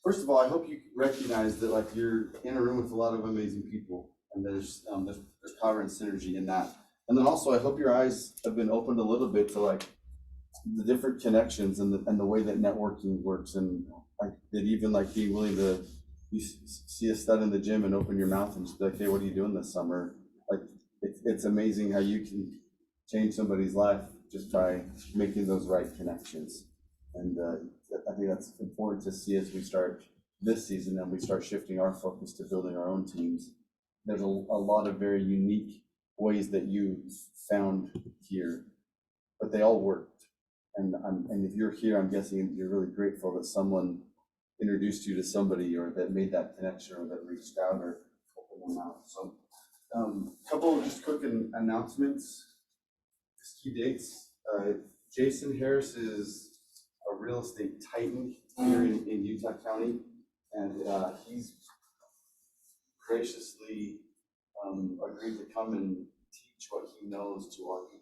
first of all, I hope you recognize that like you're in a room with a lot of amazing people, and there's power and synergy in that. And then also, I hope your eyes have been opened a little bit to like the different connections and the way that networking works, and like that even like being willing to you see a stud in the gym and open your mouth and just be like, hey, what are you doing this summer? Like it's amazing how you can change somebody's life just by making those right connections. And I think that's important to see as we start this season and we start shifting our focus to building our own teams. There's a lot of very unique ways that you found here, but they all worked. And if you're here, I'm guessing you're really grateful that someone introduced you to somebody or that made that connection or that reached out or opened them out. So couple of just quick announcements, key dates. Jason Harris is a real estate titan here in Utah County, and he's graciously agreed to come and teach what he knows to our people.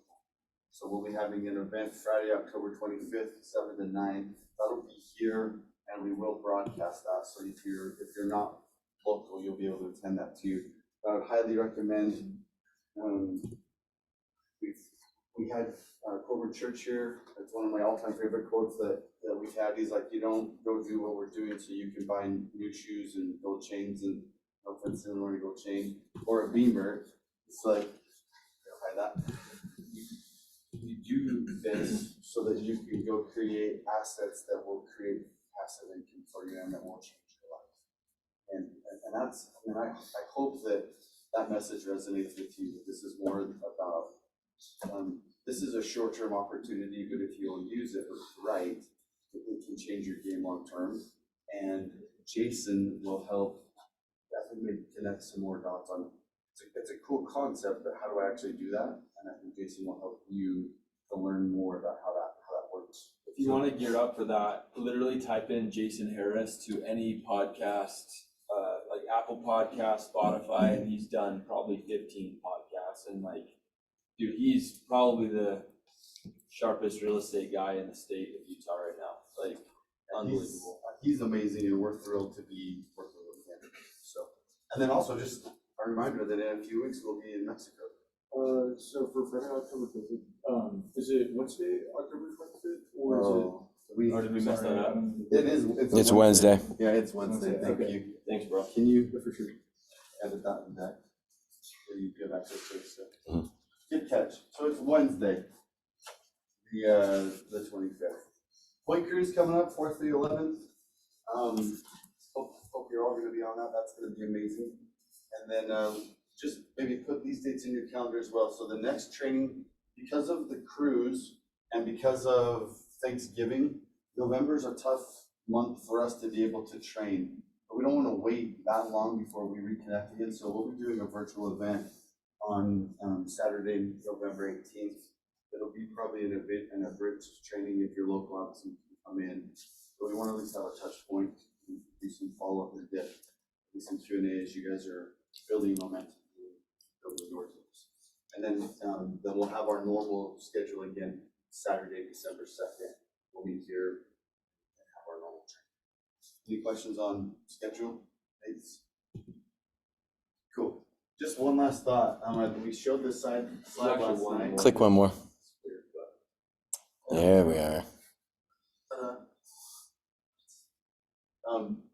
So we'll be having an event Friday, October 25th, 7 to 9. That'll be here, and we will broadcast that. So if you're not local, you'll be able to attend that too. I would highly recommend. We had Corbin Church here. It's one of my all-time favorite quotes that we've had. He's like, you don't go do what we're doing so you can buy new shoes and gold chains and no offense to anyone, gold chain or a Beamer. It's like, buy that. You do this so that you can go create assets that will create passive income for you and that will change your life. And that's, I hope that message resonates with you. This is more about, this is a short-term opportunity, but if you'll use it right, it can change your game long-term. And Jason will help definitely connect some more dots on it. It's a cool concept, but how do I actually do that? And I think Jason will help you to learn more about how that works. If you want to gear up for that, literally type in Jason Harris to any podcast, like Apple Podcast, Spotify, and he's done probably 15 podcasts. And like, dude, he's probably the sharpest real estate guy in the state of Utah right now. Like, unbelievable. He's amazing, and we're thrilled to be working with him. So, and then also just a reminder that in a few weeks we'll be in Mexico. So for Friday, October 5th, is it Wednesday, October 25th, or is it? Or did we mess that up? It is. It's Wednesday. Yeah, it's Wednesday. Thank Okay. you. Thanks, bro. Can you, for sure, edit that in that? So you have access to it. So. Good catch. So it's Wednesday, the 25th. Pointe Cruise coming up, 4th through 11th. Hope you're all going to be on that. That's going to be amazing. And then just maybe put these dates in your calendar as well. So the next training, because of the cruise and because of Thanksgiving, November is a tough month for us to be able to train. But we don't want to wait that long before we reconnect again. So we'll be doing a virtual event on Saturday, November 18th. It'll be probably an bridge training if you're local, obviously you can come in. But we want to at least have a touch point, do some follow-up and do some Q&A as you guys are building momentum, building your teams. And then we'll have our normal schedule again, Saturday, December 2nd. We'll meet here and have our normal training. Any questions on schedule? Dates? Cool. Just one last thought. We showed this slide last night. Click one more. There we are.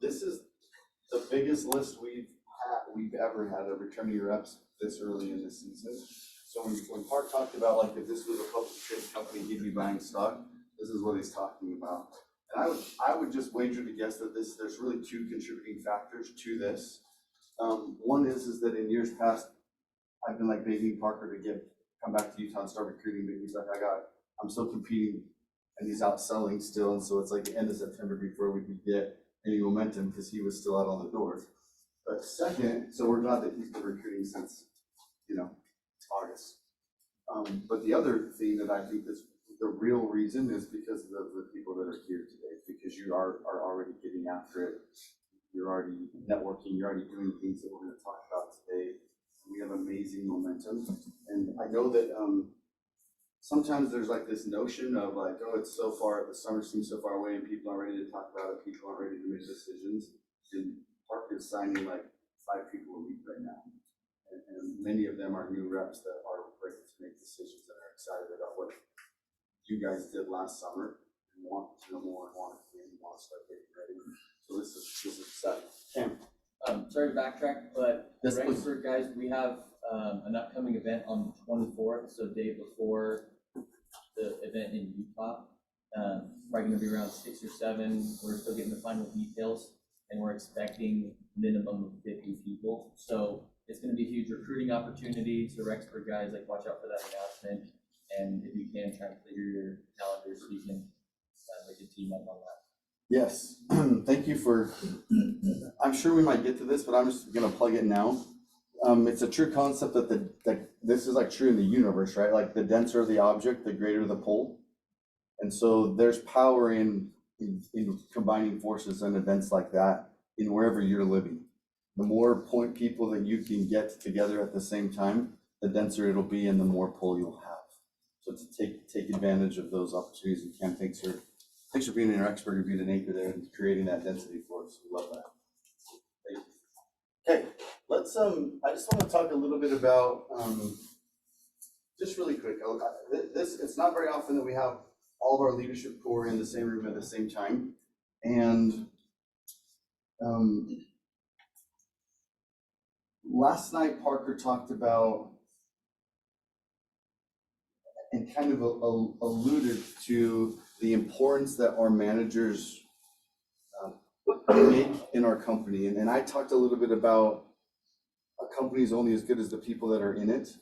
This is the biggest list we've ever had of returning reps this early in the season. So when Park talked about like if this was a public traded company, he'd be buying stock. This is what he's talking about. And I would just wager to guess that there's really two contributing factors to this. One is that in years past, I've been like begging Parker to come back to Utah and start recruiting, but he's like, I'm still competing, and he's out selling still, and so it's like the end of September before we could get any momentum because he was still out on the doors. But second, so we're glad that he's been recruiting since, August. But the other thing that I think is the real reason is because of the people that are here today, because you are already getting after it. You're already networking, you're already doing things that we're going to talk about today. We have amazing momentum. And I know that sometimes there's like this notion of like, oh, it's so far, the summer seems so far away and people aren't ready to talk about it, people aren't ready to make decisions. And Park is signing like 5 people a week right now. And many of them are new reps that are ready to make decisions and are excited about what you guys did last summer and want to know more and want to start getting ready. So this is exciting. Cam. Sorry to backtrack, but Yes, please. Rexford guys, we have an upcoming event on the 24th, so day before the event in Utah. Probably gonna be around 6 or 7. We're still getting the final details, and we're expecting minimum of 50 people. So it's gonna be a huge recruiting opportunity. So Rexford guys, like, watch out for that announcement. And if you can, try to clear your calendar so you can make a team up on that. Yes, thank you for, I'm sure we might get to this, but I'm just gonna plug it now. It's a true concept that this is like true in the universe, right? Like the denser the object, the greater the pull. And so there's power in combining forces and events like that in wherever you're living. The more point people that you can get together at the same time, the denser it'll be and the more pull you'll have. So to take advantage of those opportunities, and Cam, thanks for being an expert and being an anchor there and creating that density for us. We love that. Thank you. Okay, let's I just want to talk a little bit about just really quick. It's not very often that we have all of our leadership core in the same room at the same time, and last night Parker talked about and kind of alluded to the importance that our managers make in our company. And I talked a little bit about a company is only as good as the people that are in it.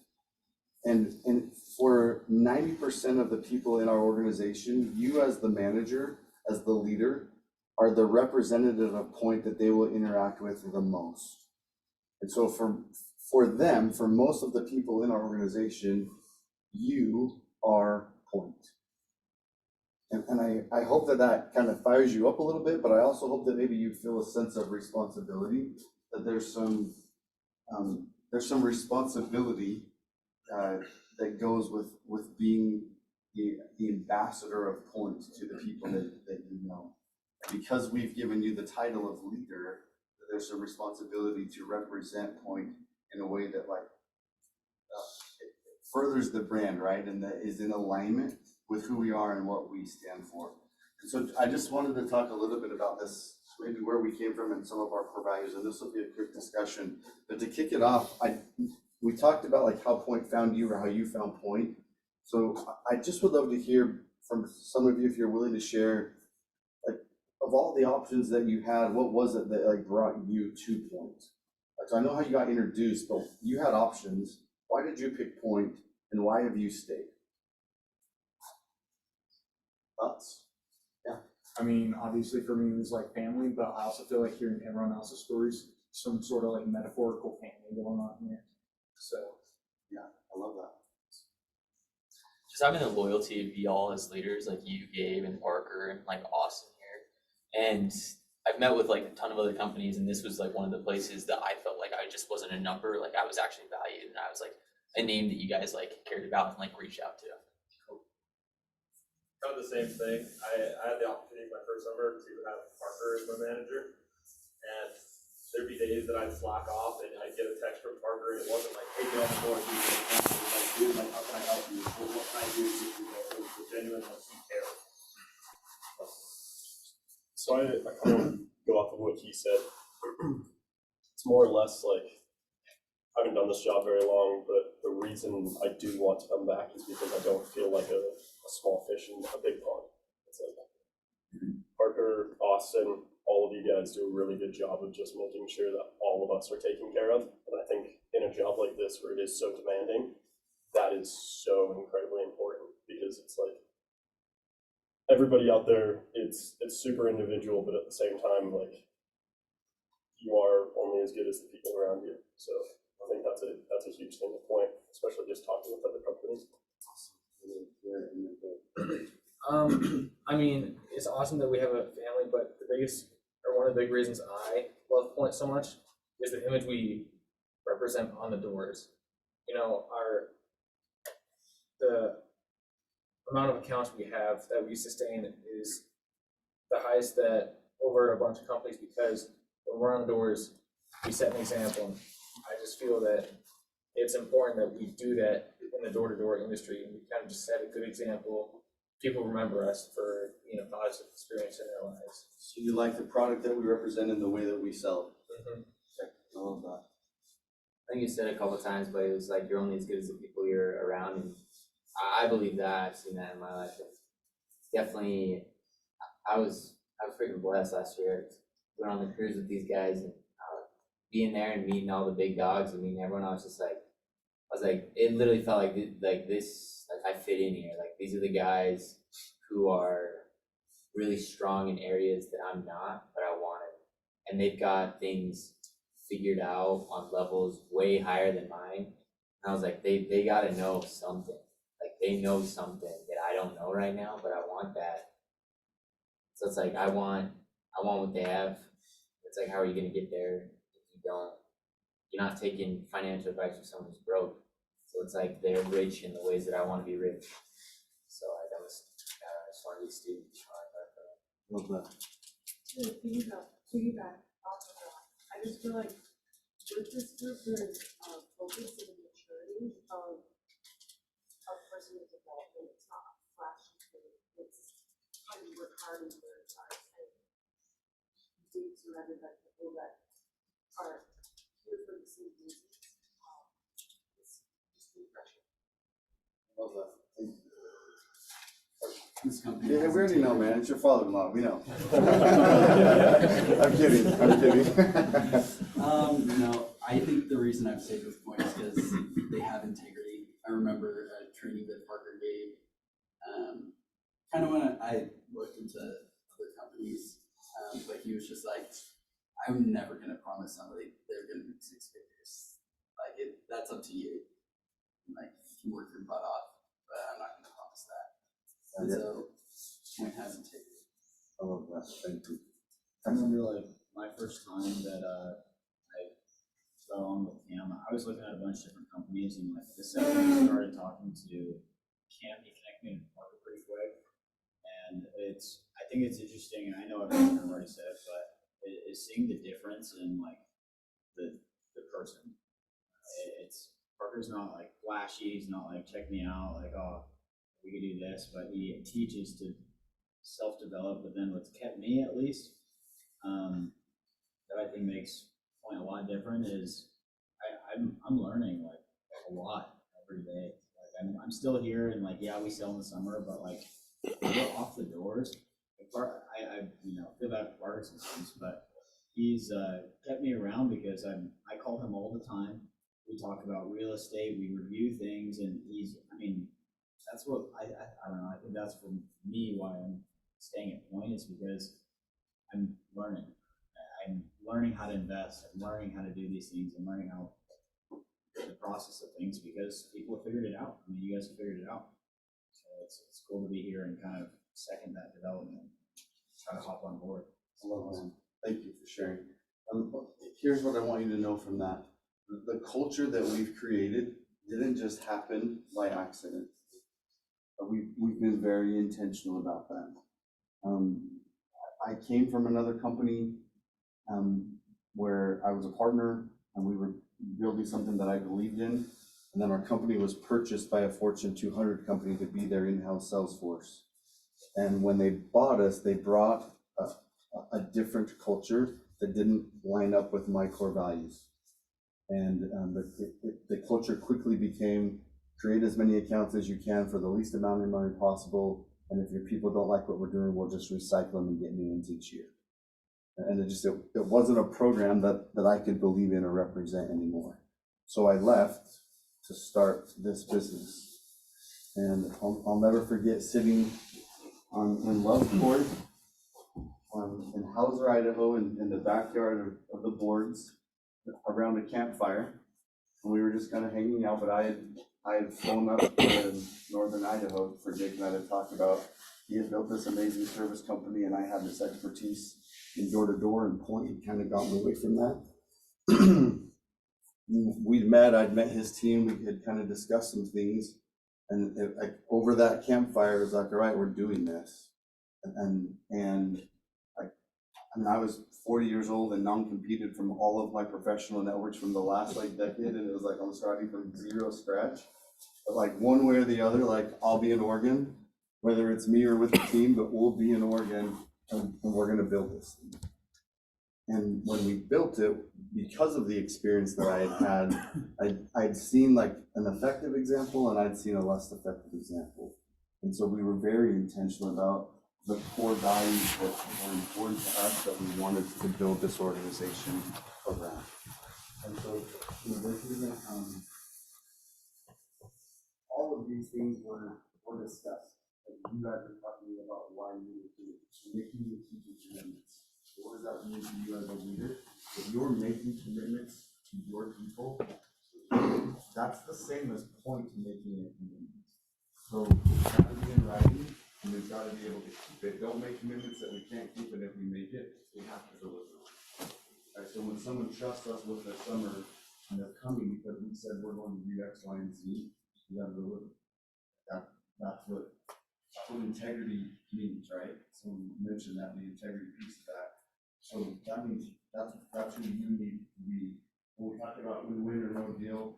And for 90% of the people in our organization, you as the manager, as the leader, are the representative of Pointe that they will interact with the most. And so for them, for most of the people in our organization, you are Pointe. And I hope that kind of fires you up a little bit, but I also hope that maybe you feel a sense of responsibility, that there's some responsibility that goes with being the ambassador of Pointe to the people that you know. Because we've given you the title of leader, there's some responsibility to represent Pointe in a way that furthers the brand, right? And that is in alignment with who we are and what we stand for. And so I just wanted to talk a little bit about this, maybe where we came from and some of our core values, and this will be a quick discussion. But to kick it off, we talked about like how Pointe found you or how you found Pointe. So I just would love to hear from some of you, if you're willing to share, like, of all the options that you had, what was it that like brought you to Pointe? Like, so I know how you got introduced, but you had options. Why did you pick Pointe, and why have you stayed? Thoughts? Yeah. I mean, obviously for me it was like family, but I also feel like hearing everyone else's stories, some sort of like metaphorical family going on here. So Yeah, I love that. Just having the loyalty of y'all as leaders, like you, Gabe, and Parker, and like Austin here. And I've met with like a ton of other companies, and this was like one of the places that I felt like I just wasn't a number, like I was actually valued, and I was like a name that you guys like cared about and like reached out to. Kind of the same thing. I had the opportunity my first summer to have Parker as my manager, and there'd be days that I'd slack off and I'd get a text from Parker, and it wasn't like, hey, get on the board, dude. It was like, dude, like, how can I help you? What can I do to get you there? It was the genuine, like, he cared. So I kind of go off of what he said. It's more or less like, I haven't done this job very long, but the reason I do want to come back is because I don't feel like a small fish in a big pond. It's like Parker, Austin, all of you guys do a really good job of just making sure that all of us are taken care of. And I think in a job like this where it is so demanding, that is so incredibly important, because it's like everybody out there, it's super individual, but at the same time, like, you are only as good as the people around you. So I think that's a huge thing to point, especially just talking with other companies. I mean, it's awesome that we have a family, but one of the big reasons I love Pointe so much is the image we represent on the doors. You know, amount of accounts we have that we sustain is the highest that over a bunch of companies, because when we're on doors, we set an example. And I just feel that it's important that we do that in the door-to-door industry. We kind of just set a good example. People remember us for, positive experience in their lives. So you like the product that we represent and the way that we sell Mhm. it. I love that. I think you said it a couple of times, but it was like you're only as good as the people you're around, and I believe that. I've seen that in my life. It's definitely, I was freaking blessed last year. Went on the cruise with these guys, and being there and meeting all the big dogs and meeting everyone. I was like, it literally felt like this, like I fit in here. Like these are the guys who are really strong in areas that I'm not, but I wanted, and they've got things figured out on levels way higher than mine. And I was like, they gotta know something. Like they know something that I don't know right now, but I want that. So it's like I want what they have. It's like, how are you gonna get there if you don't? You're not taking financial advice from someone who's broke. So it's like they're rich in the ways that I want to be rich. So I just want to be a student. Love that. To piggyback off of that, I just feel like with this group, there's focus and maturity of personal development. It's not a flashy thing. It's how you work hard and work hard and do surrender that people that are here for the same reasons. It's just refreshing. Love that. This company. Yeah, we already know, man. It's your father-in-law. We know. I'm kidding. I think the reason I've stayed with Pointe is because they have integrity. I remember training with Parker Gabe. Kind of when I looked into other companies, but he was just like, I'm never going to promise somebody they're going to make 6 figures. Like, that's up to you. Like, you can work your butt off, but I'm not going to promise that. And so, Pointe has integrity. I love that. Thank you. I remember like my first time that I fell on with Cam. I was looking at a bunch of different companies, and like the second we started talking to Cam, he connected me to Parker pretty quick. And I think it's interesting, and I know everyone already said it, but is seeing the difference in like the person. Parker's not like flashy. He's not like, check me out, like, oh, we can do this, but he teaches to self-develop. But then what's kept me, at least, that I think makes Pointe a lot different is I'm learning like a lot every day. Like I'm still here, and like, yeah, we sell in the summer, but like we're off the doors. I feel bad for Parker sometimes, but he's kept me around because I call him all the time. We talk about real estate, we review things, and that's what I don't know. I think that's for me why I'm staying at Pointe, is because I'm learning. I'm learning how to invest. I'm learning how to do these things. I'm learning how the process of things, because people have figured it out. I mean, you guys have figured it out. So it's cool to be here and kind of second that development. Try to hop on board. I love that. Thank you for sharing. Here's what I want you to know from that. The culture that we've created didn't just happen by accident. We've been very intentional about that. I came from another company where I was a partner, and we were building something that I believed in. And then our company was purchased by a Fortune 200 company to be their in-house sales force. And when they bought us, they brought a different culture that didn't line up with my core values. And the culture quickly became, create as many accounts as you can for the least amount of money possible. And if your people don't like what we're doing, we'll just recycle them and get new ones each year. And it wasn't a program that I could believe in or represent anymore. So I left to start this business. And I'll never forget sitting in Loveport in Hauser, Idaho, in the backyard of the boards around a campfire. And we were just kind of hanging out, but I had flown up to northern Idaho for Jake and I to talk about. He had built this amazing service company, and I had this expertise in door-to-door, and Pointe had kind of gotten away from that. I'd met his team, we had kind of discussed some things, And like over that campfire, it was like, all right, we're doing this. And like, I mean, I was 40 years old and non-competed from all of my professional networks from the last like decade, and it was like I'm starting from zero scratch. But like one way or the other, like I'll be in Oregon, whether it's me or with the team, but we'll be in Oregon and we're gonna build this. And when we built it, because of the experience that I had, I'd seen like an effective example and I'd seen a less effective example. And so we were very intentional about the core values that were important to us that we wanted to build this organization around. And so, this is all of these things were discussed. And you guys are talking about why you need to making the teaching commitments. What does that mean to you as a leader? If you're making commitments to your people, that's the same as Pointe making a commitment. So it's got to be in writing, and we've got to be able to keep it. Don't make commitments that we can't keep, and if we make it, we have to deliver. Right, so when someone trusts us with their summer and they're coming because we said we're going to do X, Y, and Z, we got to deliver. That's what integrity means, right? Someone mentioned that, the integrity piece of that. So that means that's who you need to be. When we talk about win-win or no deal,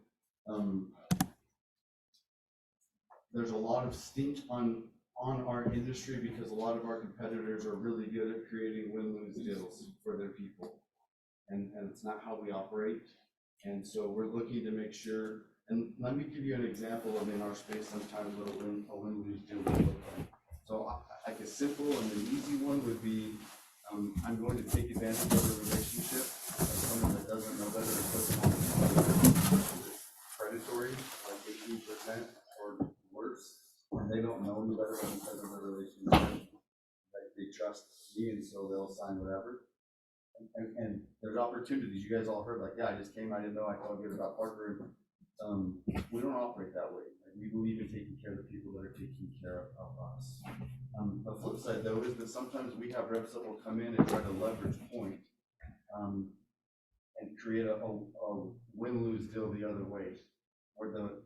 there's a lot of stink on our industry because a lot of our competitors are really good at creating win-lose deals for their people. And it's not how we operate. And so we're looking to make sure, and let me give you an example of in our space sometimes what a win-lose deal would look like. So like a simple and an easy one would be, I'm going to take advantage of a relationship of someone that doesn't know better or doesn't predatory, like 18% or worse, and they don't know any better because of the relationship. Like they trust me, and so they'll sign whatever. And there's opportunities. You guys all heard, like, yeah, I just came, I didn't know, I felt good about Parker. We don't operate that way. Like, we believe in taking care of the people that are taking care of us. The flip side, though, is that sometimes we have reps that will come in and try to leverage Pointe and create a win-lose deal the other way, where the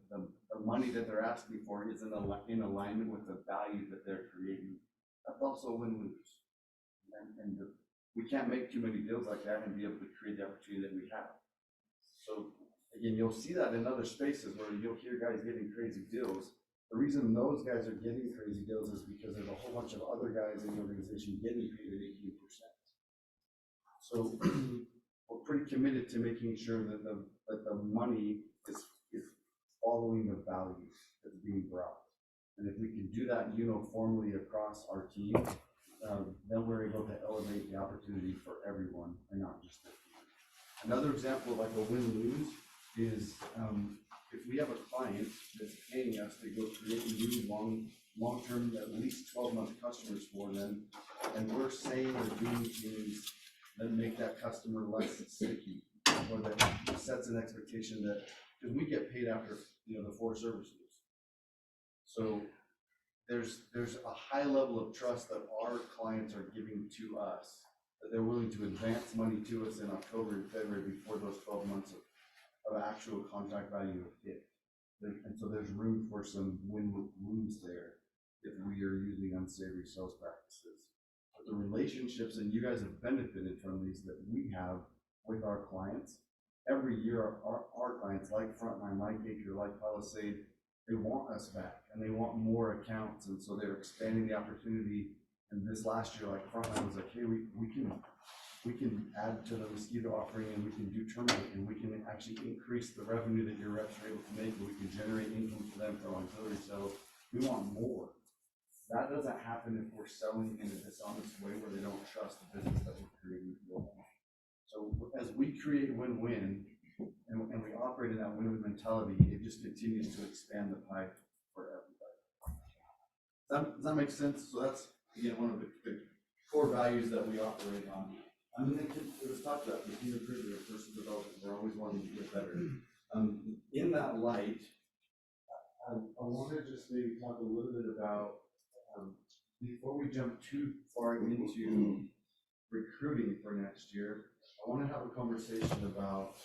money that they're asking for isn't in alignment with the value that they're creating. That's also a win-lose. And we can't make too many deals like that and be able to create the opportunity that we have. So again, you'll see that in other spaces where you'll hear guys getting crazy deals. The reason those guys are getting crazy deals is because there's a whole bunch of other guys in the organization getting paid at 18%. So we're pretty committed to making sure that the money is following the values that's being brought. And if we can do that uniformly across our team, then we're able to elevate the opportunity for everyone and not just the few. Another example of like a win-lose is if we have a client that's paying us to go create new long-term, at least 12-month customers for them, and we're saying or doing things that make that customer less sticky, or that sets an expectation that, because we get paid after the 4 services. So there's a high level of trust that our clients are giving to us, that they're willing to advance money to us in October and February before those 12 months of actual contract value have hit. And so there's room for some win-lose there if we are using unsavory sales practices. But the relationships, and you guys have benefited from these, that we have with our clients, every year our clients, like Frontline, like Acre, like Palisade, they want us back and they want more accounts, and so they're expanding the opportunity. And this last year, like Frontline was like, hey, we can add to the mosquito offering, and we can do termite, and we can actually increase the revenue that your reps are able to make, and we can generate income for them from auxiliary sales. We want more. That doesn't happen if we're selling in a dishonest way where they don't trust the business that we're creating for them. So as we create win-win, and we operate in that win-win mentality, it just continues to expand the pie for everybody. Does that make sense? So that's, again, one of the core values that we operate on. I mean, it was talked about, continuous improvement or personal development. We're always wanting to get better. In that light, I want to just maybe talk a little bit about, before we jump too far into recruiting for next year, I want to have a conversation about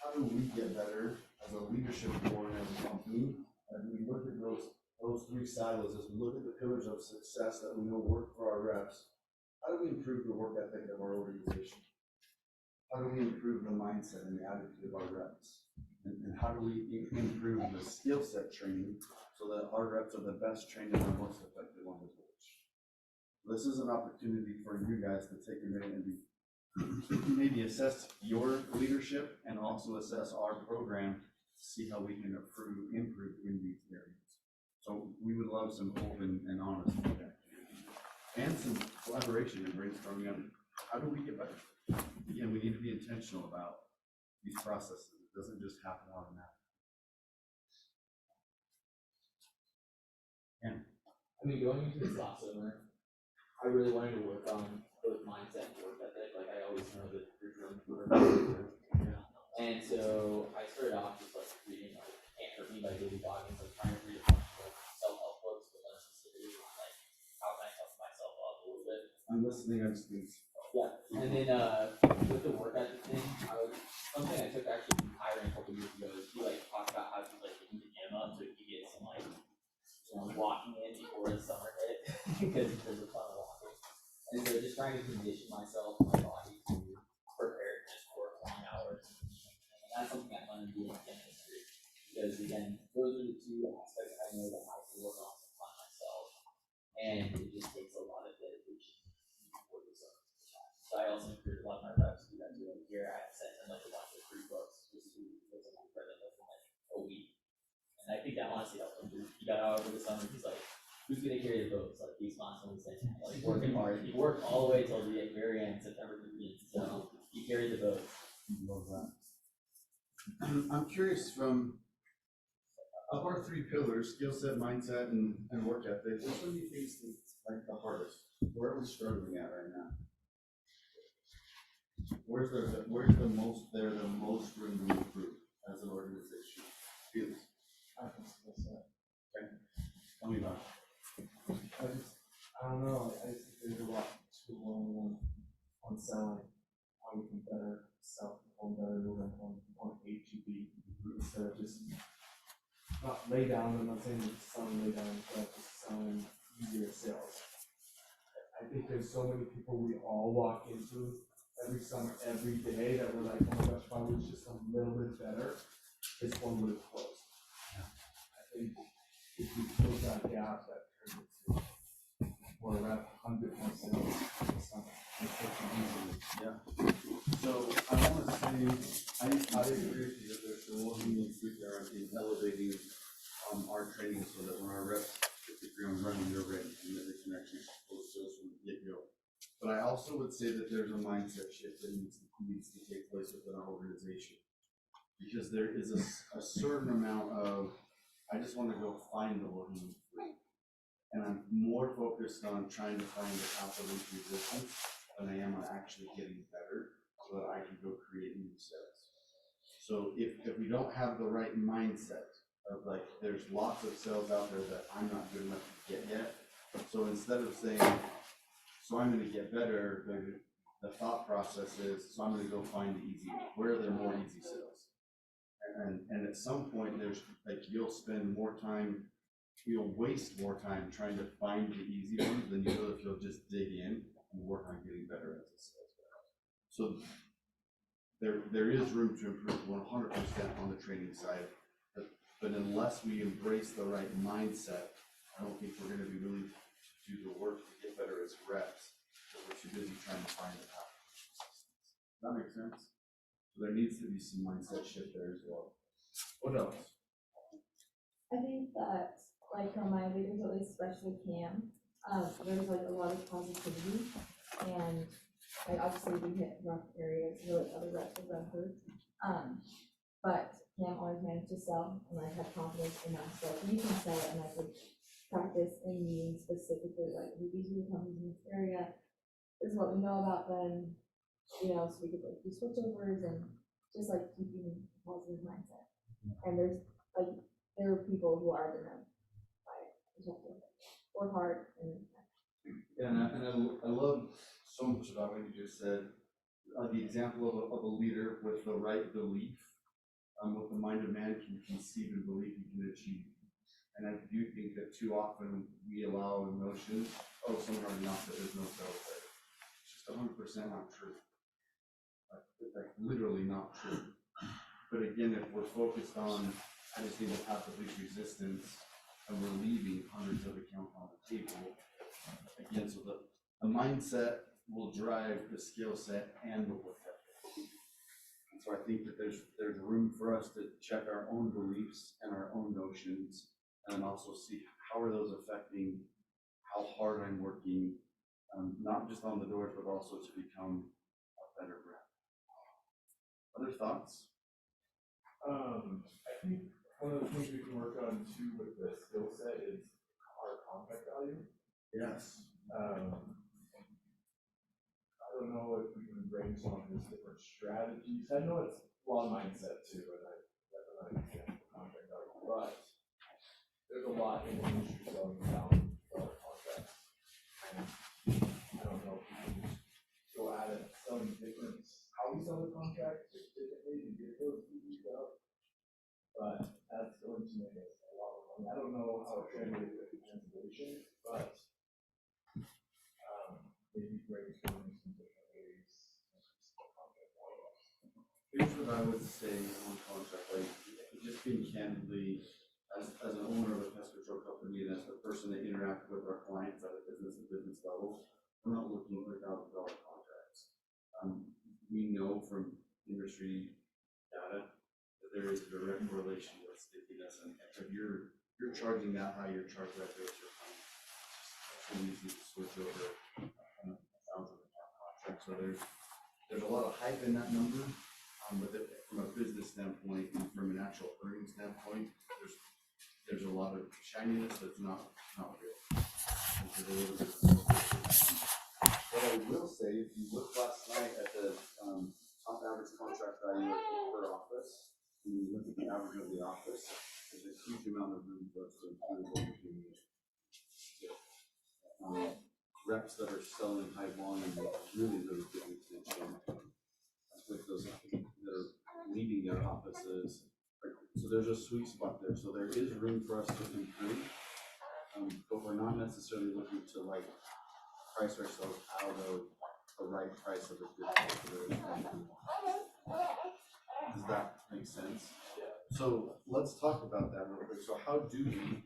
how do we get better as a leadership board, as a company, And we look at those three silos, as we look at the pillars of success that we know work for our reps, how do we improve the work ethic of our organization? How do we improve the mindset and the attitude of our reps? And how do we improve the skill set training so that our reps are the best trained and the most effective on the coach? This is an opportunity for you guys to take a minute and maybe assess your leadership and also assess our program to see how we can improve in these areas. So we would love some open and honest feedback and some collaboration and brainstorming on how do we get better. Again, we need to be intentional about these processes. It doesn't just happen automatically. I mean, going into this last summer, I really wanted to work on both mindset and work ethic. Like, I always know that there's room for and so I started off just like reading like Can't Hurt Me by David Goggins, like trying to read a bunch of like self-help books, but then specifically on like how can I help myself up a little bit. I'm listening, I'm speaking. Yeah, and then with the work ethic thing, something I took actually from Kyron a couple years ago is he like talked about how he's like hitting the gym up so he could get some like walking in before the summer hit because there's a ton of walking. And so just trying to condition myself, my body to prepare just for long hours. And that's something I want to do in chemistry. Because again, those are the two aspects I know that I can work on by myself. And it just takes a lot of dedication before the summer. So I also encourage a lot of my reps to do that too. Like here I sent them like a bunch of free books just to get some credit for like a week. And I think that honestly helped him. He got out over the summer. He's like, who's gonna carry the boats? Like he's constantly saying, like working hard. He worked all the way till the very end, September 15th. So he carried the boat. Love that. I'm curious from of our three pillars, skill set, mindset, and work ethic, which one do you think is like the hardest? Where are we struggling at right now? Where's the most room to improve as an organization? Felix. I think so, that's it. Okay. Tell me about it. I don't know, I just think there's a lot to learn on selling, how we can better sell, better on HEB, instead of just not lay down, I'm not saying it's selling lay down, but just selling easier sales. I think there's so many people we all walk into every summer, every day, that we're like, oh my gosh, if I was just a little bit better, this one would have closed. I think if we close that gap, that turns into more rep, 100 more sales this summer. It's such an easy. Yeah. So I want to say, I agree with you that there's a lot of fruit there in elevating our training so that when our reps hit the ground running, they're ready and that they can actually close sales from the get-go. But I also would say that there's a mindset shift that needs to take place within our organization. Because there is a certain amount of, I just want to go find the low-hanging fruit. And I'm more focused on trying to find the path of least resistance than I am on actually getting better so that I can go create new sales. So if we don't have the right mindset of like, there's lots of sales out there that I'm not good enough to get yet. So instead of saying, so I'm gonna get better, the thought process is, so I'm gonna go find the easy, where are there more easy sales? And at some point, there's like, you'll spend more time, you'll waste more time trying to find the easy ones than you will if you'll just dig in and work on getting better as a sales guy. So there is room to improve 100% on the training side, but unless we embrace the right mindset, I don't think we're gonna be willing to do the work to get better as reps, because we're too busy trying to find the path. Does that make sense? So there needs to be some mindset shift there as well. What else? I think that, like, on my leaders, at least especially Cam, there's like a lot of positivity, and like obviously we hit rough areas, really other reps have run through. But Cam always managed to sell, and I had confidence in that. So if you can sell it, and I could practice in meetings specifically, like these are the companies in this area, this is what we know about them, you know, so we could like do switchovers and just like keeping a positive mindset. And there are people who are gonna work hard and. Yeah, and I love so much about what you just said. The example of a leader with the right belief, with the mind of man can conceive and believe he can achieve. And I do think that too often we allow notions, oh, someone already knocked it, there's no sales there. It's just 100% not true. Like literally not true. But again, if we're focused on, I just need to path of least resistance, and we're leaving hundreds of accounts on the table, again, so the mindset will drive the skill set and the work ethic. And so I think that there's room for us to check our own beliefs and our own notions, and also see how are those affecting how hard I'm working, not just on the doors, but also to become a better rep. Other thoughts? I think one of the things we can work on too with the skill set is our contract value. Yes. I don't know if we can brainstorm these different strategies. I know it's raw mindset too, and I definitely understand the contract value, but there's a lot in the industry selling down dollar contracts. And I don't know if we can go at it selling different, how we sell the contract differently and get those PVs up. But that's going to make us a lot of money. I don't know how it translates with cancellation, but maybe brainstorming some different ways. Here's what I would say on contract, like, just being candidly, as an owner of a pest control company and as the person that interacts with our clients at a business level, we're not looking for $1,000 contracts. We know from industry data that there is a direct correlation with stickiness, and if you're charging that high, your charge rate is your client. It's so easy to switch over $1,000 contract, so there's a lot of hype in that number. But from a business standpoint and from an actual earnings standpoint, there's a lot of shininess that's not real. What I will say, if you look last night at the top average contract value per office, and you look at the average of the office, there's a huge amount of room for us to improve what we're doing. Reps that are selling high volume really getting attention. With those that are leaving their offices, so there's a sweet spot there. So there is room for us to improve, but we're not necessarily looking to like price ourselves out of the right price of a good possibility. Does that make sense? Yeah. So let's talk about that real quick. So how do we,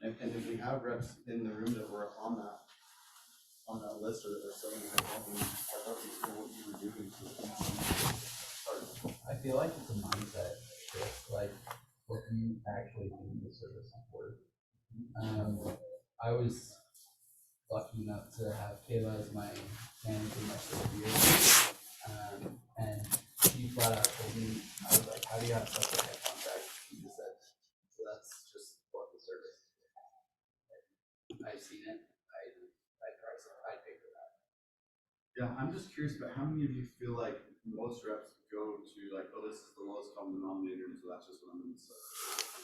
and if we have reps in the room that were on that list or that are selling high volume, I'd love to hear what you were doing to I feel like it's a mindset shift, like what you actually do the service support. I was lucky enough to have Kayla as my manager my first year, and she flat out told me, I was like, how do you have such a high contract? She just said, so that's just what the service is. I've seen it, I price it, I pay for that. Yeah, I'm just curious about how many of you feel like most reps go to like, oh, this is the lowest common denominator, so that's just what I'm going to say.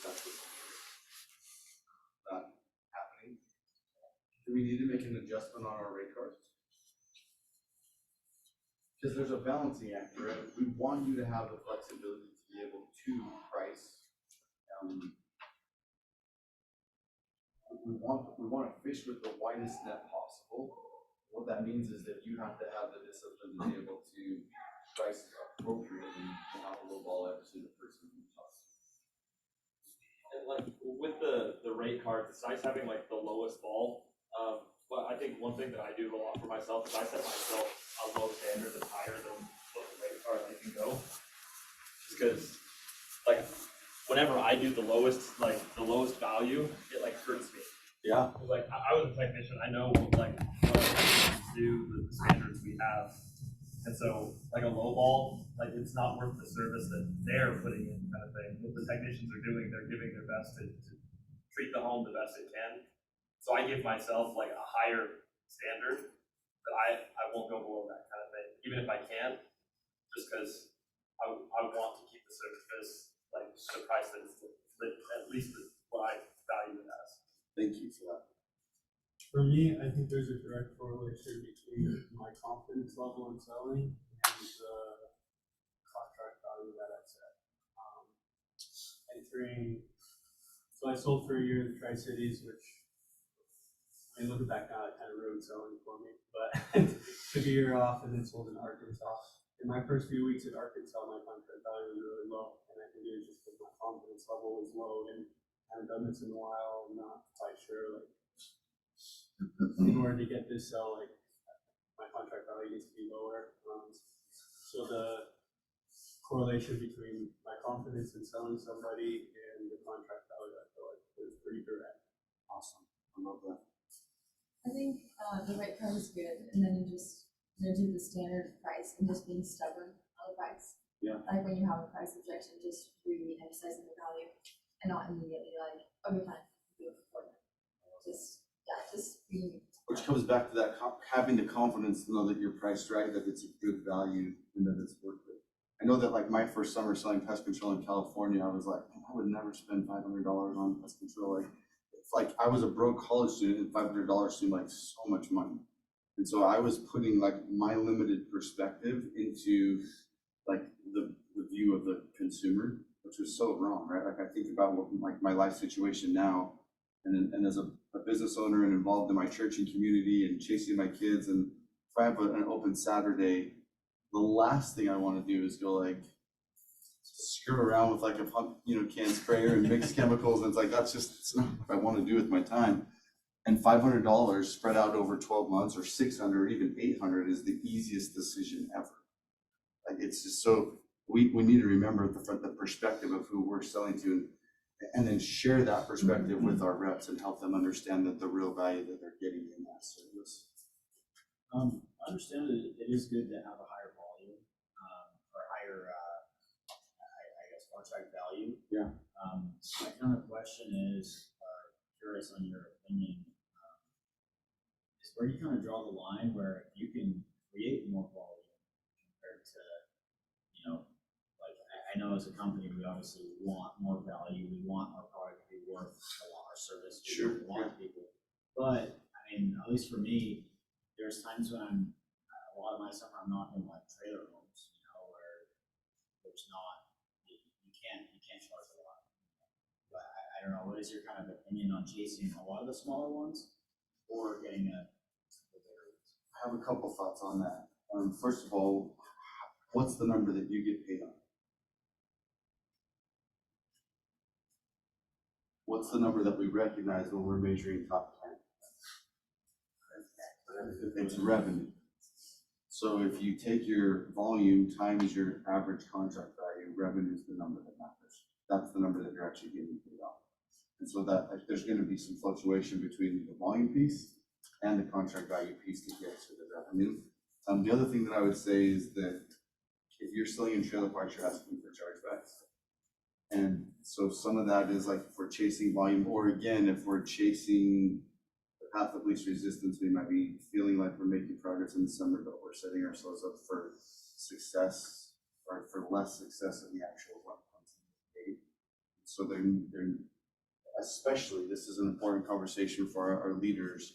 That's what's that happening. Do we need to make an adjustment on our rate cards? Because there's a balancing act, right? We want you to have the flexibility to be able to price. We want to fish with the widest net possible. What that means is that you have to have the discipline to be able to price appropriately and not lowball every single person who talks. And like with the rate cards, it's nice having like the lowest ball. But I think one thing that I do a lot for myself is I set myself a low standard that's higher than what the rate card I can go. Just because like whenever I do the lowest value, it like hurts me. Yeah. Like I was a technician, I know like what technicians do, the standards we have. And so like a low ball, like it's not worth the service that they're putting in kind of thing. What the technicians are doing, they're giving their best to treat the home the best they can. So I give myself like a higher standard, but I won't go below that kind of thing, even if I can, just because I want to keep the service like the price that it's at least what I value it as. Thank you for that. For me, I think there's a direct correlation between my confidence level in selling and the contract value that I set. Entering So I sold for a year in the Tri-Cities, which, I mean, looking back now, it kind of ruined selling for me, but took a year off and then sold in Arkansas. In my first few weeks in Arkansas, my contract value was really low, and I think it was just because my confidence level was low, and I haven't done this in a while. I'm not quite sure, like, in order to get this sell, like, my contract value needs to be lower. So the correlation between my confidence in selling somebody and the contract value, I feel like is pretty direct. Awesome, I love that. I think, the right price is good, and then just, do the standard price and just being stubborn on the price. Yeah. Like when you have a price objection, just re-emphasizing the value and not immediately like, okay, fine, do it for them. Just being. Which comes back to that having the confidence to know that you're priced right, that it's a good value, and that it's worth it. I know that like my first summer selling pest control in California, I was like, man, I would never spend $500 on pest control. Like, it's like I was a broke college student, and $500 seemed like so much money. And so I was putting like my limited perspective into like the view of the consumer, which was so wrong, right? Like I think about what like my life situation now, and as a business owner and involved in my church and community and chasing my kids, and if I have an open Saturday, the last thing I want to do is go like screw around with like a pump, can sprayer and mix chemicals. And it's like, it's not what I want to do with my time. And $500 spread out over 12 months or 600 or even 800 is the easiest decision ever. Like it's just so, we need to remember the perspective of who we're selling to, and then share that perspective with our reps and help them understand that the real value that they're getting in that service. I understand that it is good to have a higher volume, or higher, I guess, contract value. Yeah. My kind of question is, curious on your opinion, is where you kind of draw the line where you can create more volume compared to, like I know as a company, we obviously want more value. We want our product to be worth a lot, our service. We want people. But I mean, at least for me, there's times when a lot of my summer, I'm knocking like trailer homes, where there's not, you can't charge a lot. But I don't know, what is your kind of opinion on chasing a lot of the smaller ones or getting the bigger ones? I have a couple thoughts on that. First of all, what's the number that you get paid on? What's the number that we recognize when we're measuring top 10? It's revenue. So if you take your volume times your average contract value, revenue is the number that matters. That's the number that you're actually getting paid off. And so that there's going to be some fluctuation between the volume piece and the contract value piece to get to the revenue. The other thing that I would say is that if you're selling in trailer parks, you're asking for chargebacks. And so some of that is like if we're chasing volume, or again, if we're chasing the path of least resistance, we might be feeling like we're making progress in the summer, but we're setting ourselves up for success or for less success in the actual one comes in the gate. So they're especially, this is an important conversation for our leaders.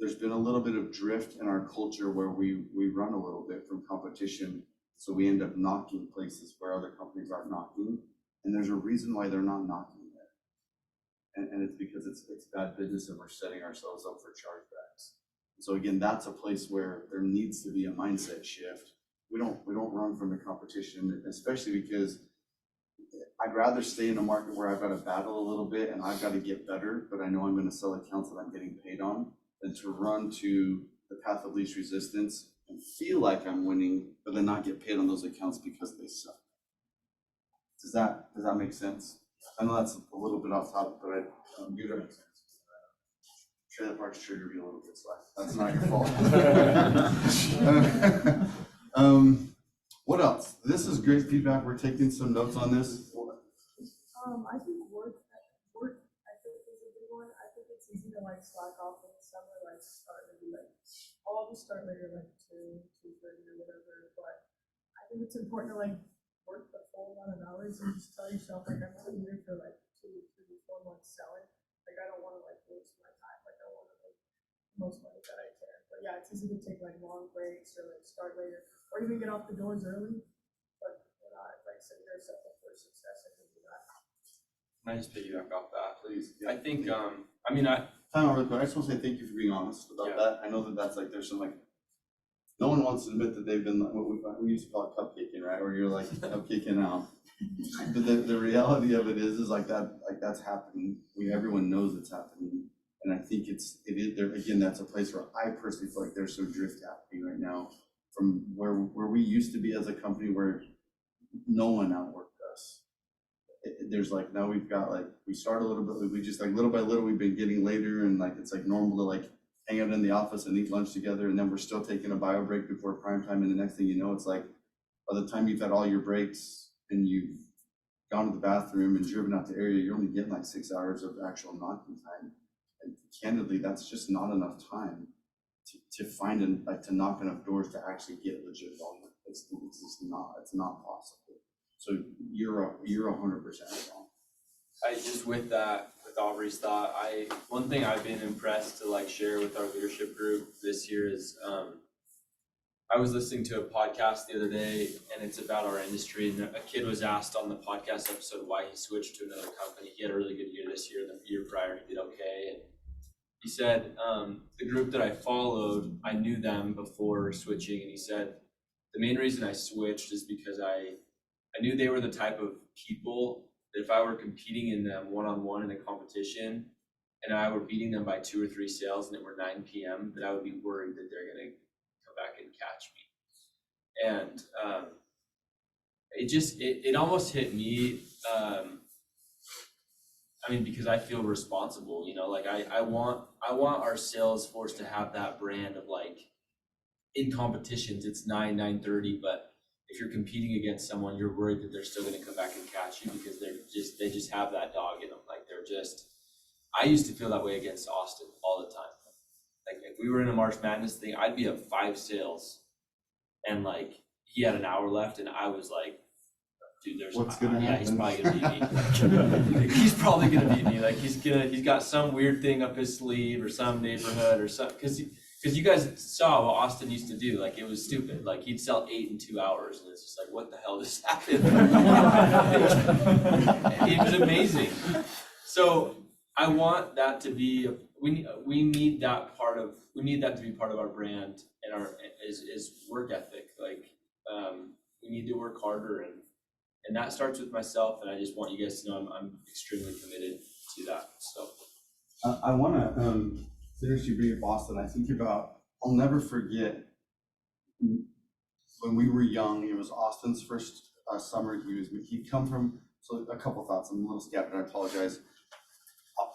There's been a little bit of drift in our culture where we run a little bit from competition. So we end up knocking places where other companies aren't knocking. And there's a reason why they're not knocking there. And it's because it's bad business and we're setting ourselves up for chargebacks. So again, that's a place where there needs to be a mindset shift. We don't run from the competition, especially because I'd rather stay in a market where I've got to battle a little bit and I've got to get better, but I know I'm going to sell accounts that I'm getting paid on, than to run to the path of least resistance and feel like I'm winning, but then not get paid on those accounts because they suck. Does that make sense? I know that's a little bit off topic, but you don't make sense. Trailer parks trigger you a little bit, so that's not your fault. What else? This is great feedback. We're taking some notes on this. I think work, I think is a good one. I think it's easy to like slack off in the summer, like start maybe like, I'll just start later, like 2:30 or whatever, but I think it's important to like work the full amount of hours and just tell yourself like I'm only here for like 2 to 4 months selling. Like I don't want to like waste my time. Like I want to make the most money that I can. But yeah, it's easy to take like long breaks or like start later or even get off the doors early. But like setting yourself up for success, I can do that. Can I just piggyback off that? Please. I think, I mean, I, Time out real quick, I just wanna say thank you for being honest about Yeah. that, I know that that's like, there's some like, no one wants to admit that they've been, like, what we used to call it cupcaking, right, where you're like cupcaking out. But the reality of it is like that's happening, everyone knows it's happening, and I think it is, there, again, that's a place where I personally feel like there's some drift happening right now from where we used to be as a company where no one outworked us. There's like, now we've got like, we start a little bit, we just like little by little, we've been getting later, and like, it's like normal to like hang out in the office and eat lunch together, and then we're still taking a bio break before prime time, and the next thing you know, it's like, by the time you've had all your breaks and you've gone to the bathroom and driven out the area, you're only getting like 6 hours of actual knocking time. And candidly, that's just not enough time to find and like to knock enough doors to actually get legit volume. It's not possible. So you're 100% wrong. I just with that, with Aubrey's thought, one thing I've been impressed to like share with our leadership group this year is, I was listening to a podcast the other day, and it's about our industry, and a kid was asked on the podcast episode why he switched to another company. He had a really good year this year, the year prior he did okay, and he said, the group that I followed, I knew them before switching, and he said, the main reason I switched is because I knew they were the type of people that if I were competing in them one-on-one in a competition, and I were beating them by 2 or 3 sales and it were 9 p.m., that I would be worried that they're gonna come back and catch me. And it almost hit me, I mean, because I feel responsible, you know, like I want our sales force to have that brand of like, in competitions, it's 9:30, but if you're competing against someone, you're worried that they're still gonna come back and catch you because they just have that dog in them. Like I used to feel that way against Austin all the time. Like if we were in a March Madness thing, I'd be up 5 sales and like he had an hour left and I was like, dude, What's gonna yeah, happen? he's probably gonna beat me. He's probably gonna beat me. Like he's got some weird thing up his sleeve or some neighborhood or something. Because you guys saw what Austin used to do, like it was stupid. Like he'd sell 8 in 2 hours, and it's just like, what the hell just happened? It was amazing. So I want that to be. We need that to be part of our brand and our is work ethic. Like we need to work harder, and that starts with myself. And I just want you guys to know I'm extremely committed to that. So I wanna since you bring up Boston, I think about, I'll never forget when we were young, it was Austin's first summer. He'd come from, so a couple thoughts, I'm a little scattered, I apologize.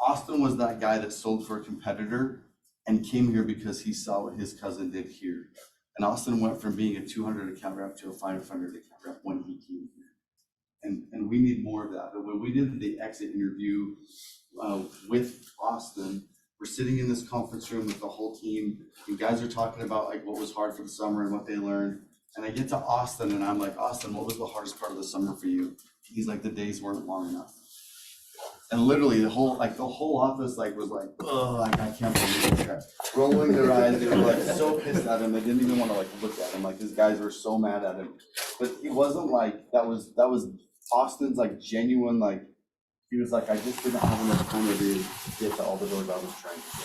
Austin was that guy that sold for a competitor and came here because he saw what his cousin did here. And Austin went from being a 200 account rep to a 500 account rep when he came here. And we need more of that. But when we did the exit interview with Austin, we're sitting in this conference room with the whole team. You guys are talking about like what was hard for the summer and what they learned. And I get to Austin and I'm like, Austin, what was the hardest part of the summer for you? He's like, the days weren't long enough. And literally the whole office like was like, oh, like I can't believe this guy. Rolling their eyes, they were like so pissed at him. They didn't even want to like look at him. Like these guys were so mad at him. But he wasn't like, that was Austin's like genuine, like, he was like, I just didn't have enough time to get to all the doors I was trying to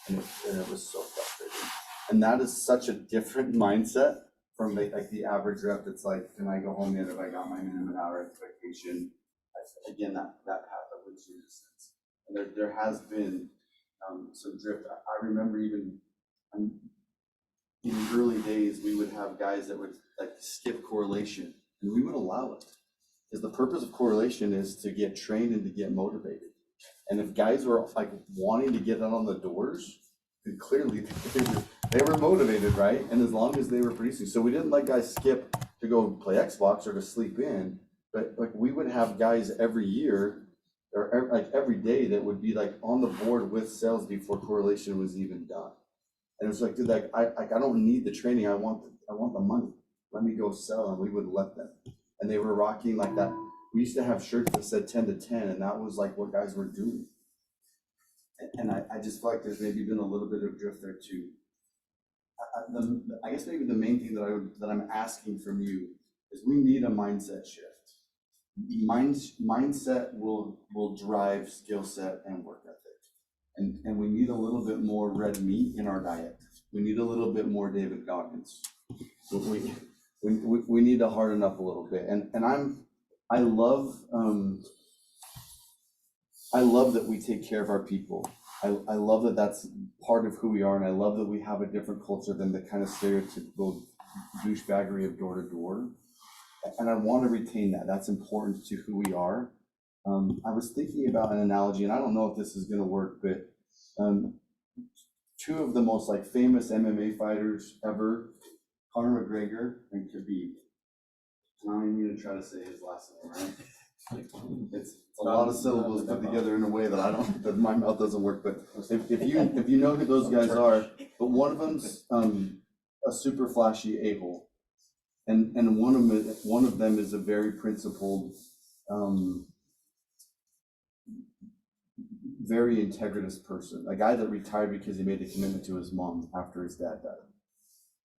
get. And it was so frustrating. And that is such a different mindset from the average rep that's like, can I go home yet if I got my minimum hour expectation? Again, that path of least resistance. And there has been some drift. I remember even in the early days, we would have guys that would like skip correlation, and we would allow it. Because the purpose of correlation is to get trained and to get motivated. And if guys were like wanting to get out on the doors, then clearly they were motivated, right? And as long as they were producing. So we didn't let guys skip to go play Xbox or to sleep in, but like we would have guys every year or like every day that would be like on the board with sales before correlation was even done. And it was like, dude, like I don't need the training. I want the money. Let me go sell, and we would let them. And they were rocking like that. We used to have shirts that said 10 to 10, and that was like what guys were doing. And I just feel like there's maybe been a little bit of drift there too. I guess maybe the main thing that I'm asking from you is we need a mindset shift. mindset will drive skill set and work ethic. And we need a little bit more red meat in our diet. We need a little bit more David Goggins. We need to harden up a little bit. And I love that we take care of our people. I love that that's part of who we are, and I love that we have a different culture than the kind of stereotypical douchebaggery of door to door. And I want to retain that. That's important to who we are. I was thinking about an analogy, and I don't know if this is going to work, but two of the most like famous MMA fighters ever, Conor McGregor and Khabib. I don't even need to try to say his last name, right? It's a lot of syllables put together in a way that my mouth doesn't work. But if you know who those guys are, but one of them's a super flashy a-hole, and one of them is a very principled, very integritous person. A guy that retired because he made a commitment to his mom after his dad died,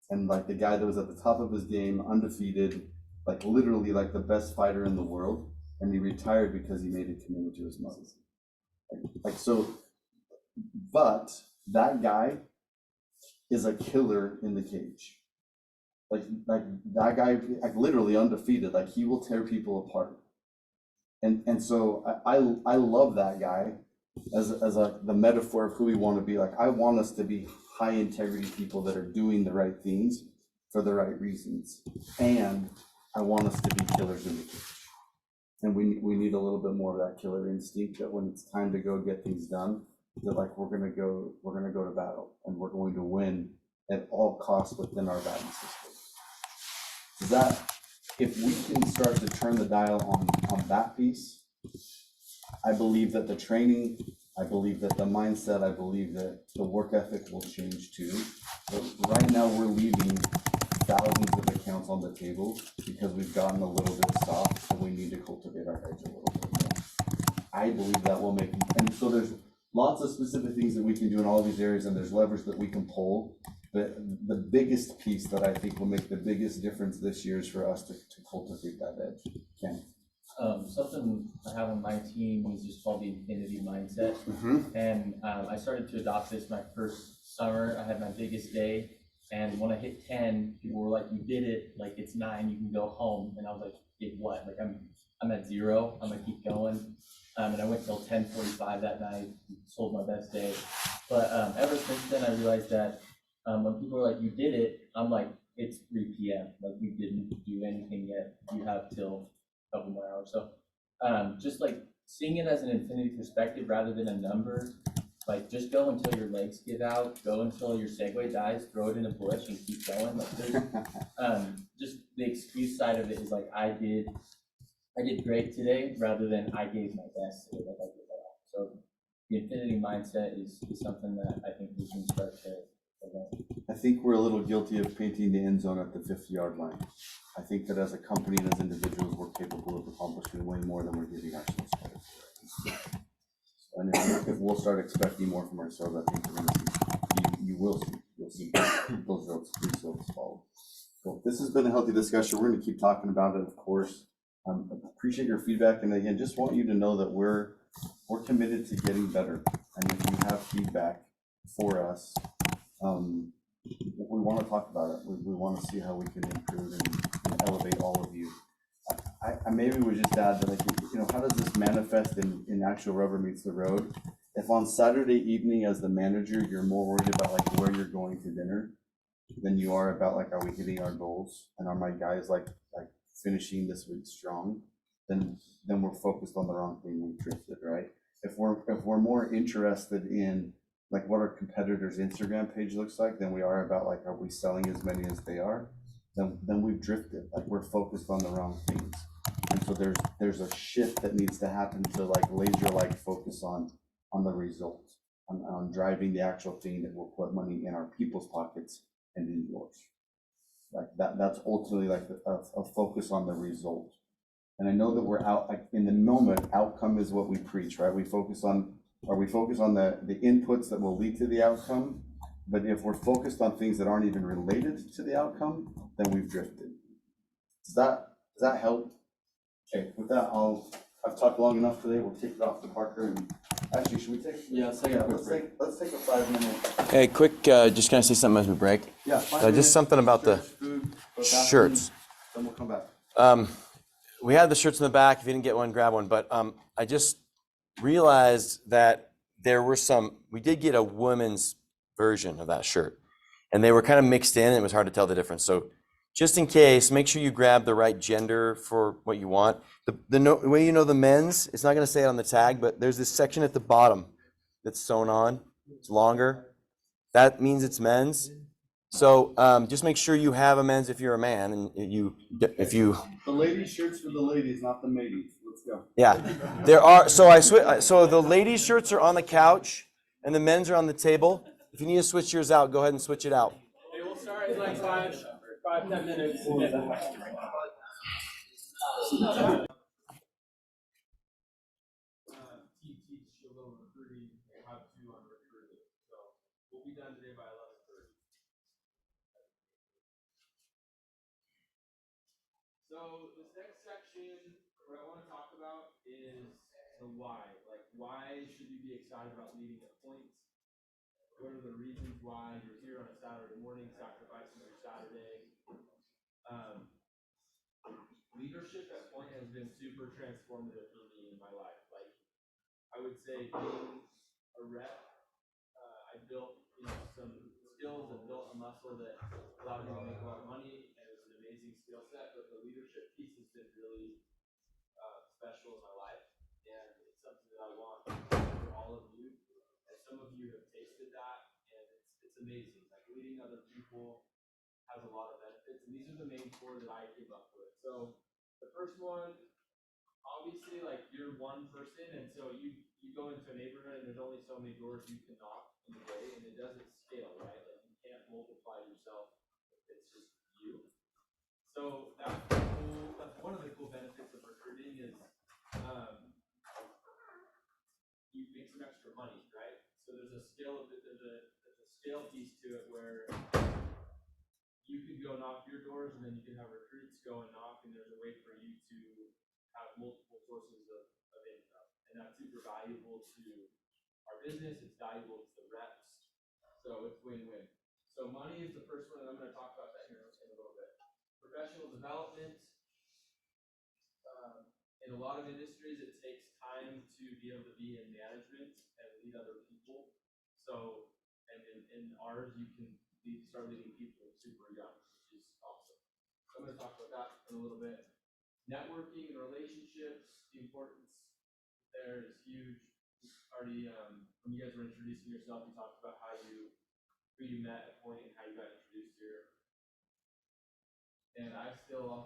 and like the guy that was at the top of his game, undefeated, like literally like the best fighter in the world. And he retired because he made a commitment to his mother. Like so, but that guy is a killer in the cage. Like that guy, like literally undefeated. Like he will tear people apart. And so I love that guy as the metaphor of who we want to be. Like I want us to be high integrity people that are doing the right things for the right reasons, and I want us to be killers in the cage. And we need a little bit more of that killer instinct that when it's time to go get things done, that like we're gonna go to battle and we're going to win at all costs within our value system. So that if we can start to turn the dial on that piece, I believe that the training, I believe that the mindset, I believe that the work ethic will change too. But right now we're leaving thousands of accounts on the table because we've gotten a little bit soft, so we need to cultivate our edge a little bit more. I believe that will make, and so there's lots of specific things that we can do in all of these areas, and there's levers that we can pull. But the biggest piece that I think will make the biggest difference this year is for us to cultivate that edge. Ken? Something I have on my team is just called the infinity mindset. And I started to adopt this my first summer. I had my biggest day. And when I hit 10, people were like, "You did it! Like it's 9, you can go home." And I was like, "Did what? Like I'm at 0. I'm gonna keep going." And I went till 10:45 that night. Sold my best day. But ever since then, I realized that when people are like, "You did it," I'm like, "It's 3 p.m. Like you didn't do anything yet. You have till a couple more hours." So just like seeing it as an infinity perspective rather than a number. Like just go until your legs give out, go until your Segway dies, throw it in a bush and keep going. Like there's just the excuse side of it is like I did great today rather than I gave my best today, like I did that all. So the infinity mindset is something that I think we can start to learn. I think we're a little guilty of painting the end zone at the 50-yard line. I think that as a company and as individuals, we're capable of accomplishing way more than we're giving ourselves credit for. And if we'll start expecting more from ourselves, I think we're going to see, you'll see those results follow. So this has been a healthy discussion. We're going to keep talking about it, of course. Appreciate your feedback, and again, just want you to know that we're committed to getting better. And if you have feedback for us, we want to talk about it. We want to see how we can improve and elevate all of you. I maybe would just add that, like, you know, how does this manifest in actual rubber meets the road? If on Saturday evening as the manager, you're more worried about like where you're going to dinner than you are about like, are we hitting our goals? And are my guys like finishing this week strong? Then we're focused on the wrong thing. We've drifted, right? If we're more interested in like what our competitors' Instagram page looks like than we are about like, are we selling as many as they are? Then we've drifted. Like we're focused on the wrong things. And so there's a shift that needs to happen to like laser-like focus on the result, on driving the actual thing that will put money in our people's pockets and in yours. Like that's ultimately like a focus on the result. And I know that we're out like in the moment, outcome is what we preach, right? We focus on the inputs that will lead to the outcome. But if we're focused on things that aren't even related to the outcome, then we've drifted. Does that help? Okay, with that, I've talked long enough today, we'll take it off to Parker and, actually, should we take? Yeah, let's take a quick break. Let's take a 5-minute. Hey, quick, just can I say something as we break? Yeah, Just something about the shirts. Then we'll come back. We had the shirts in the back. If you didn't get one, grab one. But I just realized that we did get a women's version of that shirt. And they were kind of mixed in and it was hard to tell the difference. So just in case, make sure you grab the right gender for what you want. The way you know the men's, it's not going to say it on the tag, but there's this section at the bottom that's sewn on. It's longer. That means it's men's. So just make sure you have a men's if you're a man, and if you. The ladies' shirts for the ladies, not the mateys. Let's go. Yeah, there are. So the ladies' shirts are on the couch, and the men's are on the table. If you need to switch yours out, go ahead and switch it out. Hey, we'll start in like 5-10 minutes. Teach a little recruiting, how to on recruiting. So we'll be done today by 11:30. So this next section, what I want to talk about is the why. Like, why should you be excited about leading at Pointe? What are the reasons why you're here on a Saturday morning, sacrificing your Saturday? Leadership at Pointe has been super transformative for me in my life. Like, I would say being a rep, I built some skills and built a muscle that allowed me to make a lot of money, and it was an amazing skill set. But the leadership piece has been really special in my life, and it's something that I want for all of you. And some of you have tasted that, and it's amazing. Like, leading other people has a lot of benefits, and these are the main 4 that I came up with. So the first one, obviously, like, you're one person, and so you go into a neighborhood and there's only so many doors you can knock in a day, and it doesn't scale, right? Like, you can't multiply yourself if it's just you. So that's cool. That's one of the cool benefits of recruiting is you make some extra money, right? So there's a scale piece to it where you can go knock your doors, and then you can have recruits go and knock, and there's a way for you to have multiple sources of income. And that's super valuable to our business, it's valuable to the reps, so it's win-win. So money is the first one, and I'm going to talk about that here in a little bit. Professional development. In a lot of industries, it takes time to be able to be in management and lead other people. So, and in ours, you can start leading people super young, which is awesome. So I'm going to talk about that in a little bit. Networking and relationships, the importance there is huge. Already, when you guys were introducing yourself, you talked about who you met at Pointe and how you got introduced here. And I'll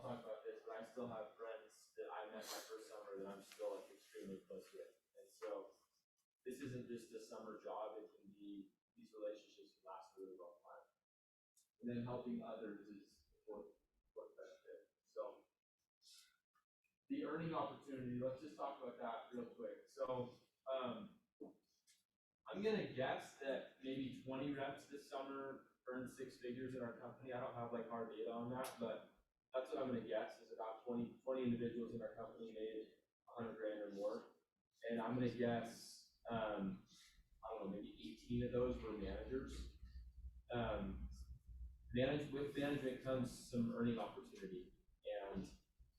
talk about this, but I still have friends that I met my first summer that I'm still like extremely close with. And so this isn't just a summer job, it can be, these relationships can last a really long time. And then helping others is important benefit. So the earning opportunity, let's just talk about that real quick. So I'm gonna guess that maybe 20 reps this summer earned 6 figures in our company. I don't have like hard data on that, but that's what I'm gonna guess is about 20 individuals in our company made 100 grand or more. And I'm gonna guess, I don't know, maybe 18 of those were managers. With management comes some earning opportunity, and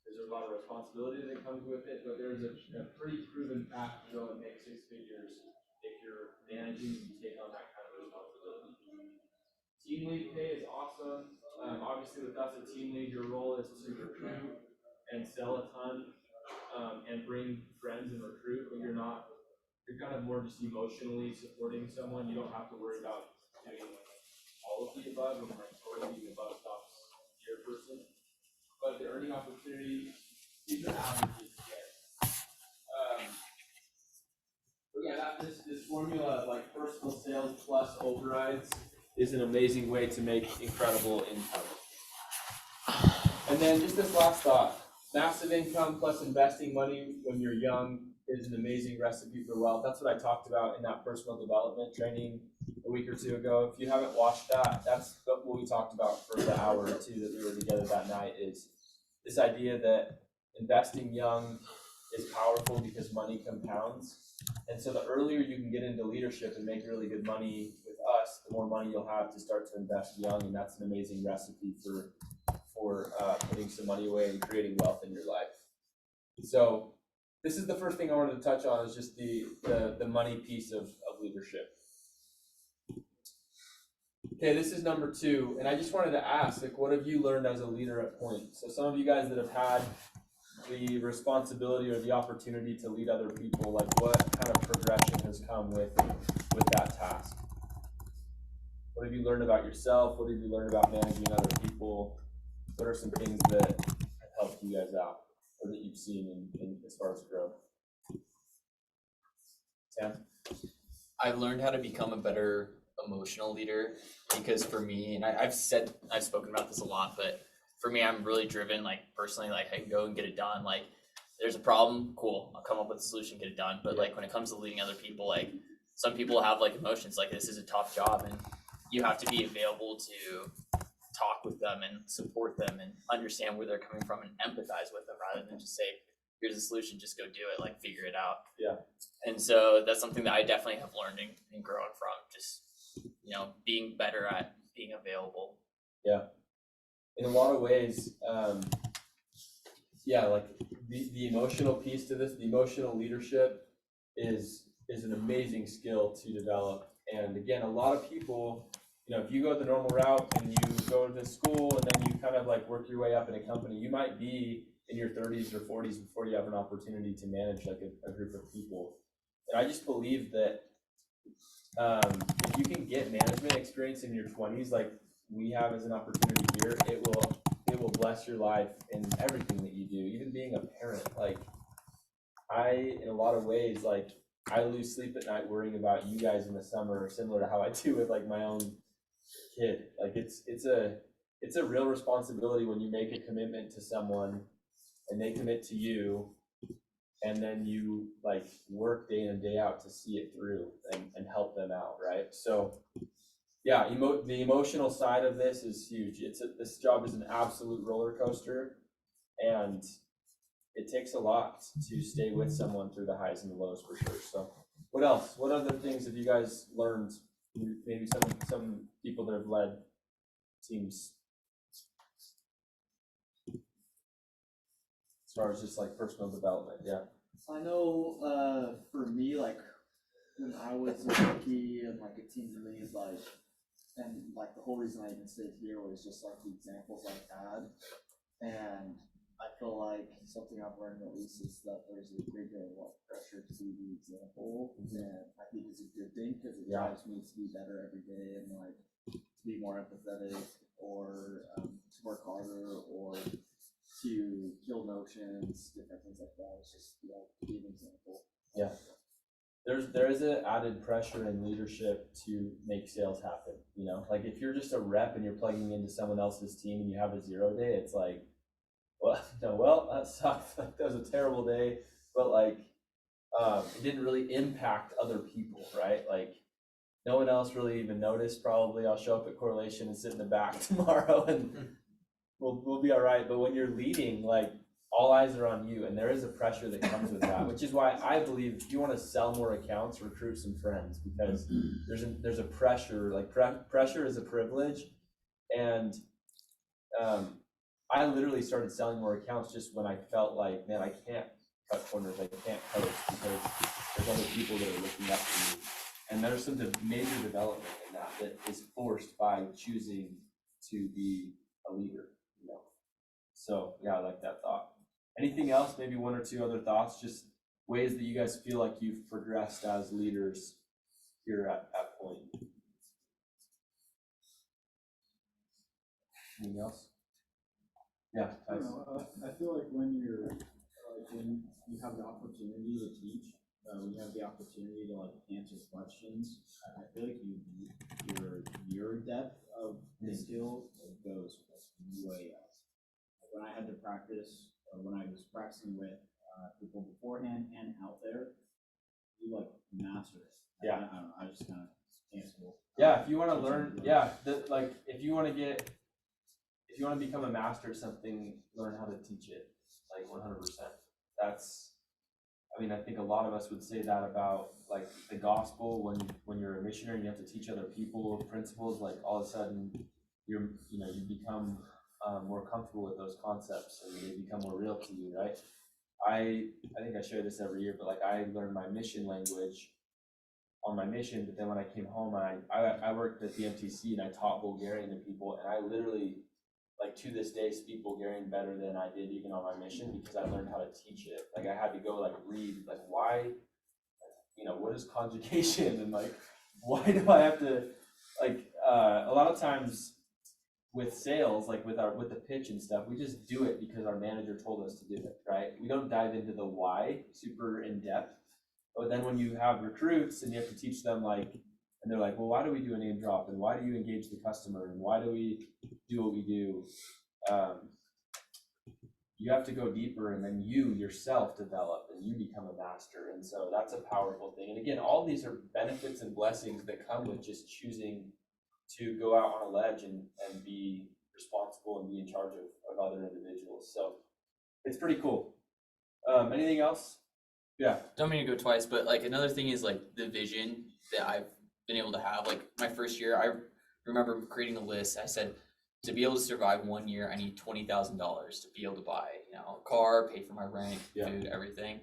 there's a lot of responsibility that comes with it, but there's a pretty proven path to go and make 6 figures if you're managing and you take on that kind of responsibility. Team lead pay is awesome. Obviously, with us, a team lead, your role is to recruit and sell a ton and bring friends and recruit, but you're kind of more just emotionally supporting someone. You don't have to worry about doing all of the above, and like totally the above stops your person. But the earning opportunity, these are averages again. But yeah, this formula of like personal sales plus overrides is an amazing way to make incredible income. And then just this last thought, massive income plus investing money when you're young is an amazing recipe for wealth. That's what I talked about in that personal development training a week or 2 ago. If you haven't watched that, that's what we talked about for the hour or 2 that we were together that night, is this idea that investing young is powerful because money compounds. And so the earlier you can get into leadership and make really good money with us, the more money you'll have to start to invest young, and that's an amazing recipe for putting some money away and creating wealth in your life. So this is the first thing I wanted to touch on, is just the money piece of leadership. Okay, this is number 2, and I just wanted to ask, like, what have you learned as a leader at Pointe? So some of you guys that have had the responsibility or the opportunity to lead other people, like, what kind of progression has come with that task? What have you learned about yourself? What have you learned about managing other people? What are some things that have helped you guys out, or that you've seen in as far as growth? Sam? I've learned how to become a better emotional leader, because for me, and I've spoken about this a lot, but for me, I'm really driven, like, personally, like, I can go and get it done. Like, there's a problem, cool, I'll come up with a solution, get it done. But like, when it comes to leading other people, like, some people have like emotions, like, this is a tough job, and you have to be available to talk with them and support them and understand where they're coming from and empathize with them, rather than just say, here's a solution, just go do it, like, figure it out. Yeah. And so that's something that I definitely have learned and grown from, just, being better at being available. Yeah. In a lot of ways, like the emotional piece to this, the emotional leadership is an amazing skill to develop. And again, a lot of people, if you go the normal route and you go to school and then you kind of like work your way up in a company, you might be in your 30s or 40s before you have an opportunity to manage like a group of people. And I just believe that if you can get management experience in your 20s, like we have as an opportunity here, it will bless your life in everything that you do, even being a parent. Like, in a lot of ways, like, I lose sleep at night worrying about you guys in the summer, similar to how I do with like my own kid. Like, it's a real responsibility when you make a commitment to someone and they commit to you, and then you like work day in and day out to see it through and help them out, right? So yeah, the emotional side of this is huge. This job is an absolute roller coaster, and it takes a lot to stay with someone through the highs and the lows, for sure. So what else? What other things have you guys learned? Maybe some people that have led teams, as far as just like personal development. Yeah. I know for me, like when I was a rookie and like a team lead, like, and like the whole reason I even stayed here was just like the examples I had. And I feel like something I've learned at least is that there's a great deal of pressure to be the example. And I think it's a good thing because it drives me to be better every day and like to be more empathetic, or to work harder, or to kill notions, different things like that. It's just, be an example. Yeah. There is an added pressure in leadership to make sales happen. Like if you're just a rep and you're plugging into someone else's team and you have a 0 day, it's like, well, that sucked. Like, that was a terrible day, but like, it didn't really impact other people, right? Like, no one else really even noticed. Probably I'll show up at correlation and sit in the back tomorrow, and we'll be all right. But when you're leading, like, all eyes are on you, and there is a pressure that comes with that, which is why I believe if you want to sell more accounts, recruit some friends, because there's a pressure. Like, pressure is a privilege, and I literally started selling more accounts just when I felt like, man, I can't cut corners, I can't coach because there's other people that are looking up to me. And there's some major development in that is forced by choosing to be a leader, So yeah, I like that thought. Anything else? Maybe one or two other thoughts, just ways that you guys feel like you've progressed as leaders here at Pointe. Anything else? Yeah. I don't know, I feel like when when you have the opportunity to teach, when you have the opportunity to like answer questions, I feel like your depth of the skill goes way up. Like when I had to practice, or when I was practicing with people beforehand and out there, you like master it. Yeah. I don't know, I just kind of can't school. Yeah, if you want to learn, if if you want to become a master of something, learn how to teach it, like 100%. That's, I mean, I think a lot of us would say that about like the gospel. When you're a missionary and you have to teach other people principles, like all of a sudden you become more comfortable with those concepts and they become more real to you, right? I think I share this every year, but like I learned my mission language on my mission, but then when I came home, I worked at the MTC and I taught Bulgarian to people, and I literally, like to this day, speak Bulgarian better than I did even on my mission because I learned how to teach it. Like I had to go like read, like why, what is conjugation, and like why do I have to, like a lot of times with sales, like with the pitch and stuff, we just do it because our manager told us to do it, right? We don't dive into the why super in depth. But then when you have recruits and you have to teach them and they're like, well, why do we do a name drop? And why do you engage the customer? And why do we do what we do? You have to go deeper, and then you yourself develop and you become a master. And so that's a powerful thing. And again, all these are benefits and blessings that come with just choosing to go out on a ledge and be responsible and be in charge of other individuals. So it's pretty cool. Anything else? Yeah. Don't mean to go twice, but like another thing is like the vision that I've been able to have. Like my first year, I remember creating a list. I said, to be able to survive 1 year, I need $20,000 to be able to buy, a car, pay for my rent, food, everything.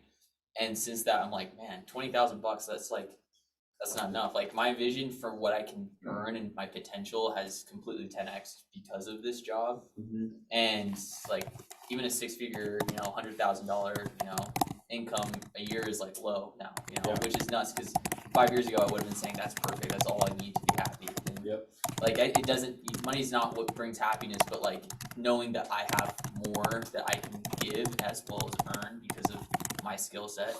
And since that, I'm like, man, $20,000, that's not enough. Like my vision for what I can earn and my potential has completely 10x because of this job. Mm-hmm. And like even a 6-figure, $100,000, income a year is like low now, which is nuts because 5 years ago I would have been saying that's perfect. That's all I need to be happy. And like it doesn't, money's not what brings happiness, but like knowing that I have more that I can give as well as earn because of my skill set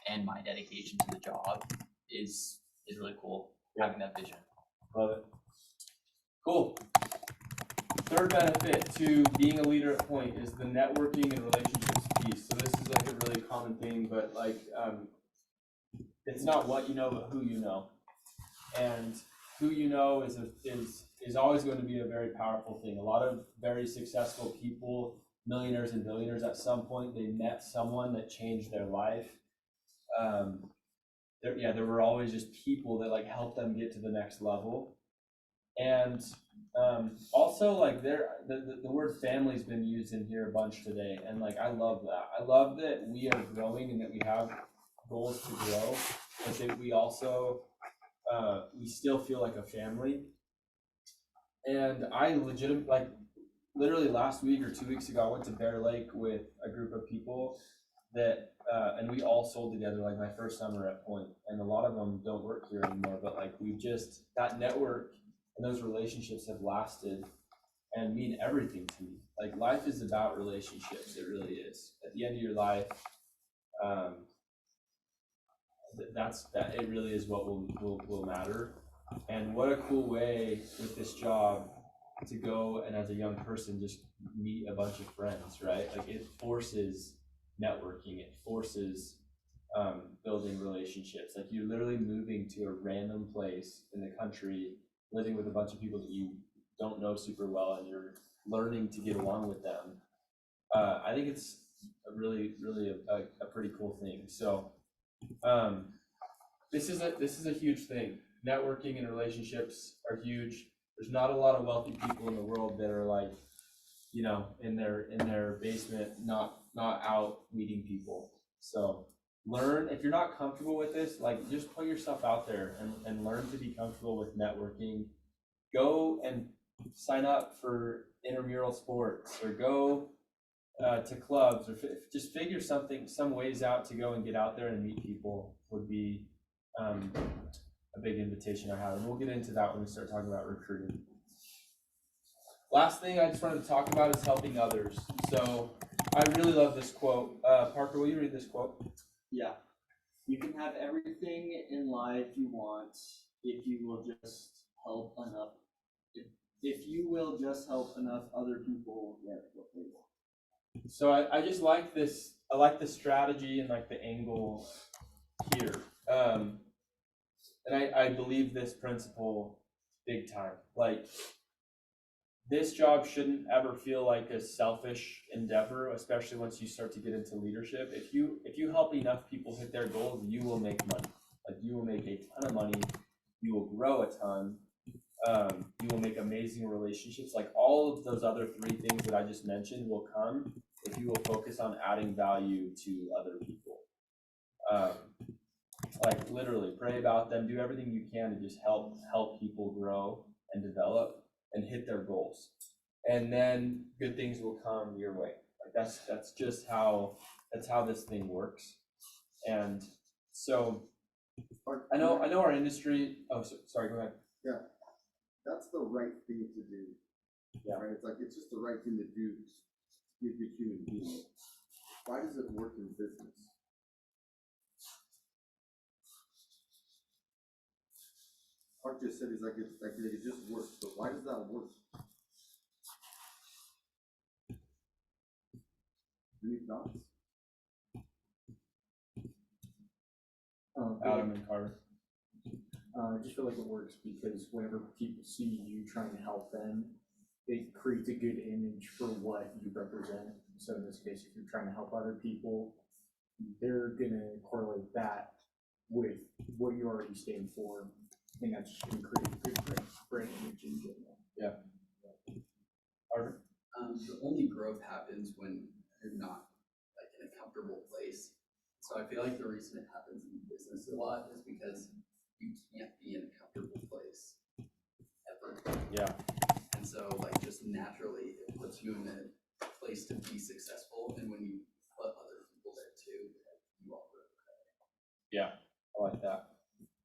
and my dedication to the job is really cool. Having that vision. Love it. Cool. Third benefit to being a leader at Pointe is the networking and relationships piece. So this is like a really common thing, but like it's not what you know, but who you know. And who you know is always going to be a very powerful thing. A lot of very successful people, millionaires and billionaires, at some point they met someone that changed their life. There were always just people that like helped them get to the next level. And also like the word family's been used in here a bunch today, and like I love that. I love that we are growing and that we have goals to grow, but that we also we still feel like a family. And I literally last week or 2 weeks ago, I went to Bear Lake with a group of people that and we all sold together, like my first summer at Pointe, and a lot of them don't work here anymore, but like that network and those relationships have lasted and mean everything to me. Like life is about relationships, it really is. At the end of your life, it really is what will matter. And what a cool way with this job to go and as a young person just meet a bunch of friends, right? Like it forces networking, it forces building relationships. Like you're literally moving to a random place in the country, living with a bunch of people that you don't know super well, and you're learning to get along with them. I think it's a really a pretty cool thing. So this is a huge thing. Networking and relationships are huge. There's not a lot of wealthy people in the world that are like, in their basement, not out meeting people. So learn, if you're not comfortable with this, like just put yourself out there and learn to be comfortable with networking. Go and sign up for intramural sports, or go to clubs, or just figure some ways out to go and get out there and meet people would be a big invitation I have. And we'll get into that when we start talking about recruiting. Last thing I just wanted to talk about is helping others. So I really love this quote. Parker, will you read this quote? Yeah. You can have everything in life you want if you will just help enough. If you will just help enough other people get what they want. So I just like this. I like the strategy and like the angle here. And I believe this principle big time. Like this job shouldn't ever feel like a selfish endeavor, especially once you start to get into leadership. If you help enough people hit their goals, you will make money. Like you will make a ton of money, you will grow a ton, you will make amazing relationships. Like all of those other three things that I just mentioned will come if you will focus on adding value to other people. Like literally pray about them, do everything you can to just help people grow and develop and hit their goals. And then good things will come your way. Like that's just how this thing works. And so I know our industry, sorry, go ahead. Yeah, that's the right thing to do. Yeah. Right? It's just the right thing to do to be a good human being. Why does it work in business? Mark just said it just works, but why does that work? Any thoughts? Adam and Carter. I just feel like it works because whenever people see you trying to help them, it creates a good image for what you represent. So in this case, if you're trying to help other people, they're gonna correlate that with what you already stand for, and that's just gonna create a good brand image in general. Yeah. Carter? The only growth happens when you're not like in a comfortable place. So I feel like the reason it happens in business a lot is because you can't be in a comfortable place ever. Yeah. And so like just naturally it puts you in a place to be successful, and when you put other people there too, you all grow. Yeah, I like that.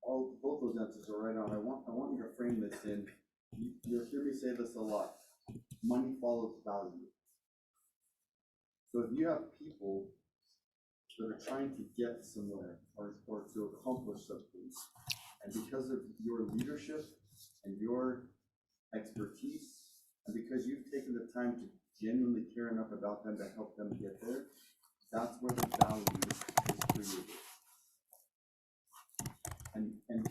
Both those answers are right on. I want you to frame this in. You'll hear me say this a lot. Money follows value. So if you have people that are trying to get somewhere or to accomplish something, and because of your leadership and your expertise, and because you've taken the time to genuinely care enough about them to help them get there, that's where the value is created. And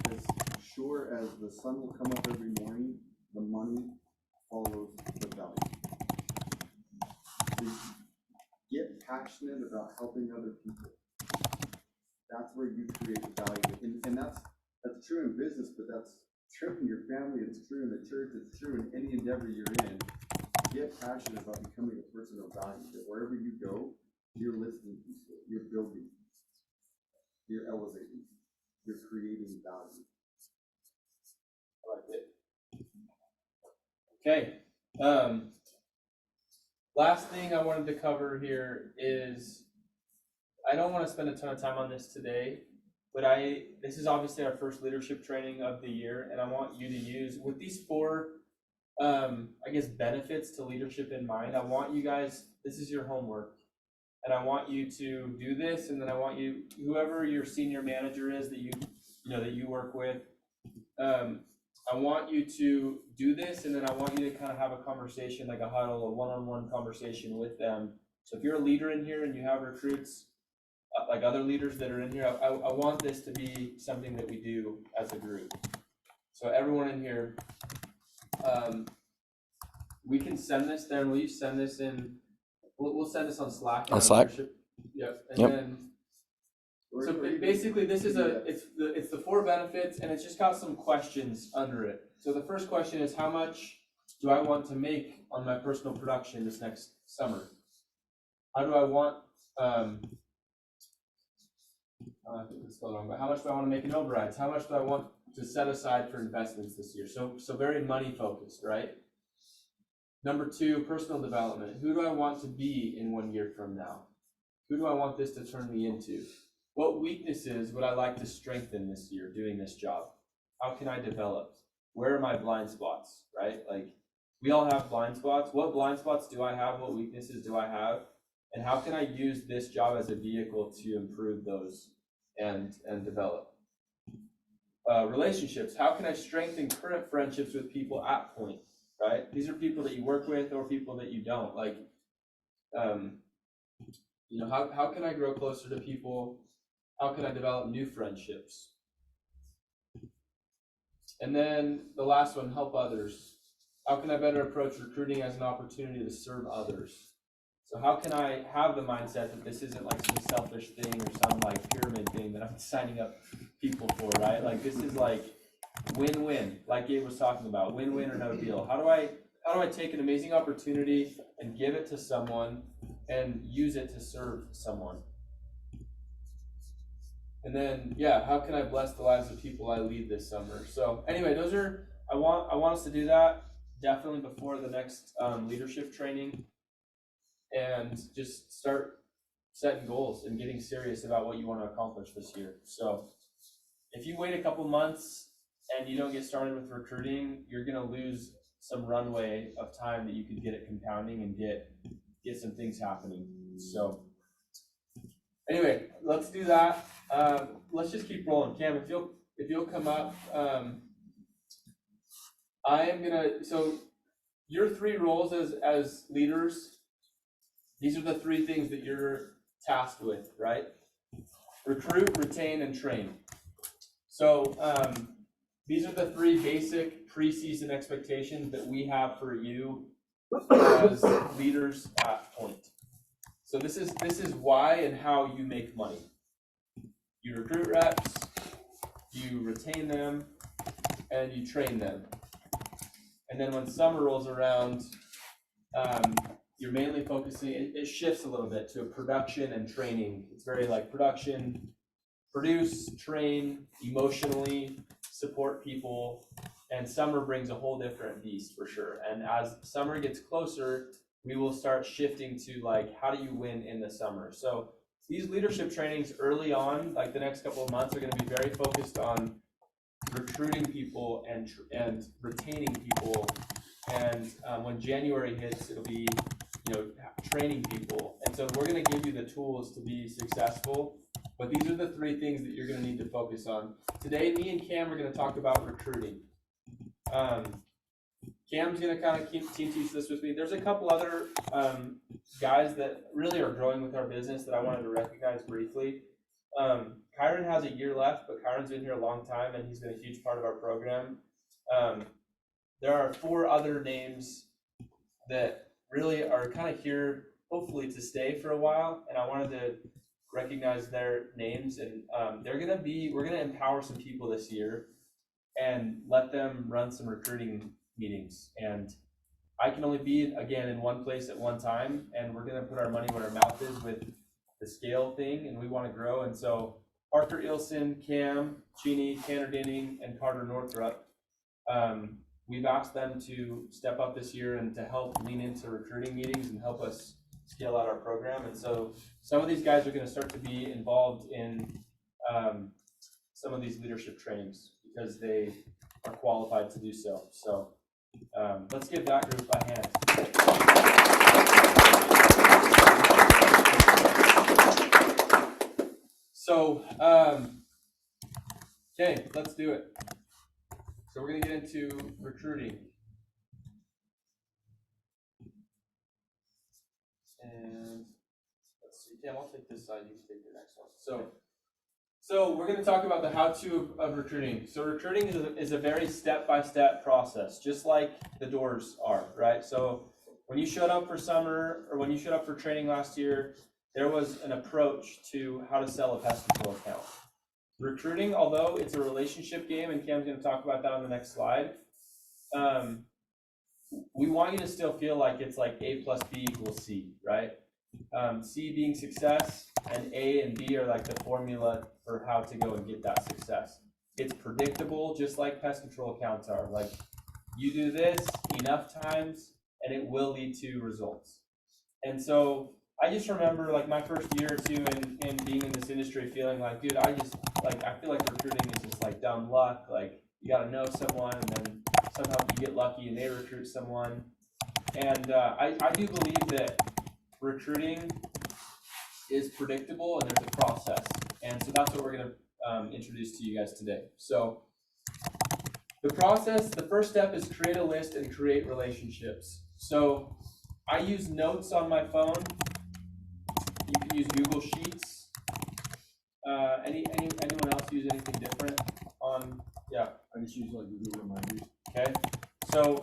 as sure as the sun will come up every morning, the money follows the value. So get passionate about helping other people. That's where you create value. And that's true in business, but that's true in your family, it's true in the church, it's true in any endeavor you're in. Get passionate about becoming a person of value, that wherever you go, you're lifting people, you're building, you're elevating, you're creating value. I like it. Okay. Last thing I wanted to cover here is, I don't want to spend a ton of time on this today, but this is obviously our first leadership training of the year, and I want you to use, with these 4, I guess, benefits to leadership in mind, I want you guys, this is your homework, and I want you to do this, and then I want you, whoever your senior manager is that that you work with, I want you to do this, and then I want you to kind of have a conversation, like a huddle, a one-on-one conversation with them. So if you're a leader in here and you have recruits, like other leaders that are in here, I want this to be something that we do as a group. So everyone in here, we can send this there, and will you send this in, we'll send this on Slack. On Slack? Yep, and Yep. then, so basically this is it's the 4 benefits, and it's just got some questions under it. So the first question is, how much do I want to make on my personal production this next summer? How do I want, I think this is wrong, but how much do I want to make in overrides? How much do I want to set aside for investments this year? So very money focused, right? Number 2, personal development. Who do I want to be in 1 year from now? Who do I want this to turn me into? What weaknesses would I like to strengthen this year doing this job? How can I develop? Where are my blind spots, right? Like, we all have blind spots. What blind spots do I have? What weaknesses do I have? And how can I use this job as a vehicle to improve those and develop? Relationships. How can I strengthen current friendships with people at Pointe, right? These are people that you work with or people that you don't. Like, how can I grow closer to people? How can I develop new friendships? And then the last one, help others. How can I better approach recruiting as an opportunity to serve others? So how can I have the mindset that this isn't like some selfish thing or some like pyramid thing that I'm signing up people for, right? Like this is like win-win, like Gabe was talking about, win-win or no deal. How do I take an amazing opportunity and give it to someone and use it to serve someone? And then, yeah, how can I bless the lives of people I lead this summer? So anyway, those are, I want us to do that definitely before the next leadership training, and just start setting goals and getting serious about what you want to accomplish this year. So if you wait a couple months and you don't get started with recruiting, you're going to lose some runway of time that you could get it compounding and get some things happening. So anyway, let's do that. Let's just keep rolling. Cam, if you'll come up, I am gonna. So your 3 roles as leaders, these are the 3 things that you're tasked with, right? Recruit, retain, and train. So these are the 3 basic preseason expectations that we have for you as leaders at Pointe. So this is why and how you make money. You recruit reps, you retain them, and you train them. And then when summer rolls around, you're mainly focusing, it shifts a little bit to a production and training. It's very like production, produce, train, emotionally support people, and summer brings a whole different beast for sure. And as summer gets closer, we will start shifting to like, how do you win in the summer? So these leadership trainings early on, like the next couple of months, are going to be very focused on recruiting people and retaining people. And when January hits, it'll be, training people. And so we're going to give you the tools to be successful. But these are the 3 things that you're going to need to focus on. Today, me and Cam are going to talk about recruiting. Cam's going to kind of team teach this with me. There's a couple other guys that really are growing with our business that I wanted to recognize briefly. Chariton has a year left, but Chariton's been here a long time, and he's been a huge part of our program. There are 4 other names that really are kind of here, hopefully, to stay for a while, and I wanted to recognize their names. And we're going to empower some people this year and let them run some recruiting meetings. And I can only be, again, in one place at one time, and we're going to put our money where our mouth is with the scale thing, and we want to grow. And so Parker Ilson, Cam Cheney, Tanner Dinning, and Carter Northrup, we've asked them to step up this year and to help lean into recruiting meetings and help us scale out our program. And so some of these guys are going to start to be involved in some of these leadership trainings because they are qualified to do so. So let's give that group a hand. So, okay, let's do it. So we're going to get into recruiting. And let's see, Cam, I'll take this side, you can take the next one. So we're going to talk about the how-to of recruiting. So recruiting is a very step-by-step process, just like the doors are, right? So when you showed up for summer, or when you showed up for training last year, there was an approach to how to sell a pest control account. Recruiting, although it's a relationship game, and Cam's going to talk about that on the next slide, we want you to still feel like it's like A plus B equals C, right? C being success, and A and B are like the formula for how to go and get that success. It's predictable, just like pest control accounts are. Like, you do this enough times, and it will lead to results. And so I just remember like my first year or 2 in being in this industry feeling like, dude, I feel like recruiting is just like dumb luck. Like, you got to know someone, and then somehow you get lucky and they recruit someone. And I do believe that recruiting is predictable and there's a process. And so that's what we're going to introduce to you guys today. So the process, the first step is create a list and create relationships. So I use notes on my phone. You can use Google Sheets. Anyone else use anything different on? Yeah. I just use like Google Reminders. Okay. So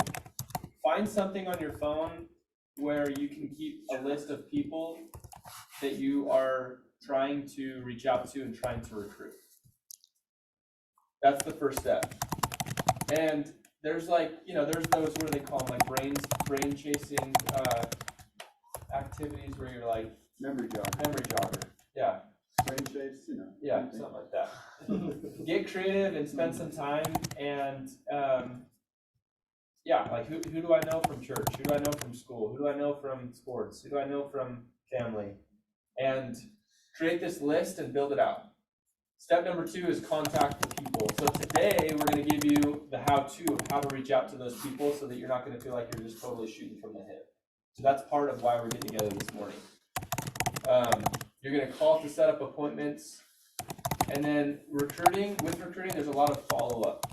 find something on your phone where you can keep a list of people that you are trying to reach out to and trying to recruit. That's the first step. And there's like, there's those, what do they call them, like brain chasing activities where you're like Memory jogger. Yeah. Brain chase, Yeah, something like that. Get creative and spend some time and yeah, like who do I know from church? Who do I know from school? Who do I know from sports? Who do I know from family? And create this list and build it out. Step number 2 is contact the people. So today we're going to give you the how-to of how to reach out to those people so that you're not going to feel like you're just totally shooting from the hip. So that's part of why we're getting together this morning. You're going to call to set up appointments. And then with recruiting, there's a lot of follow-up.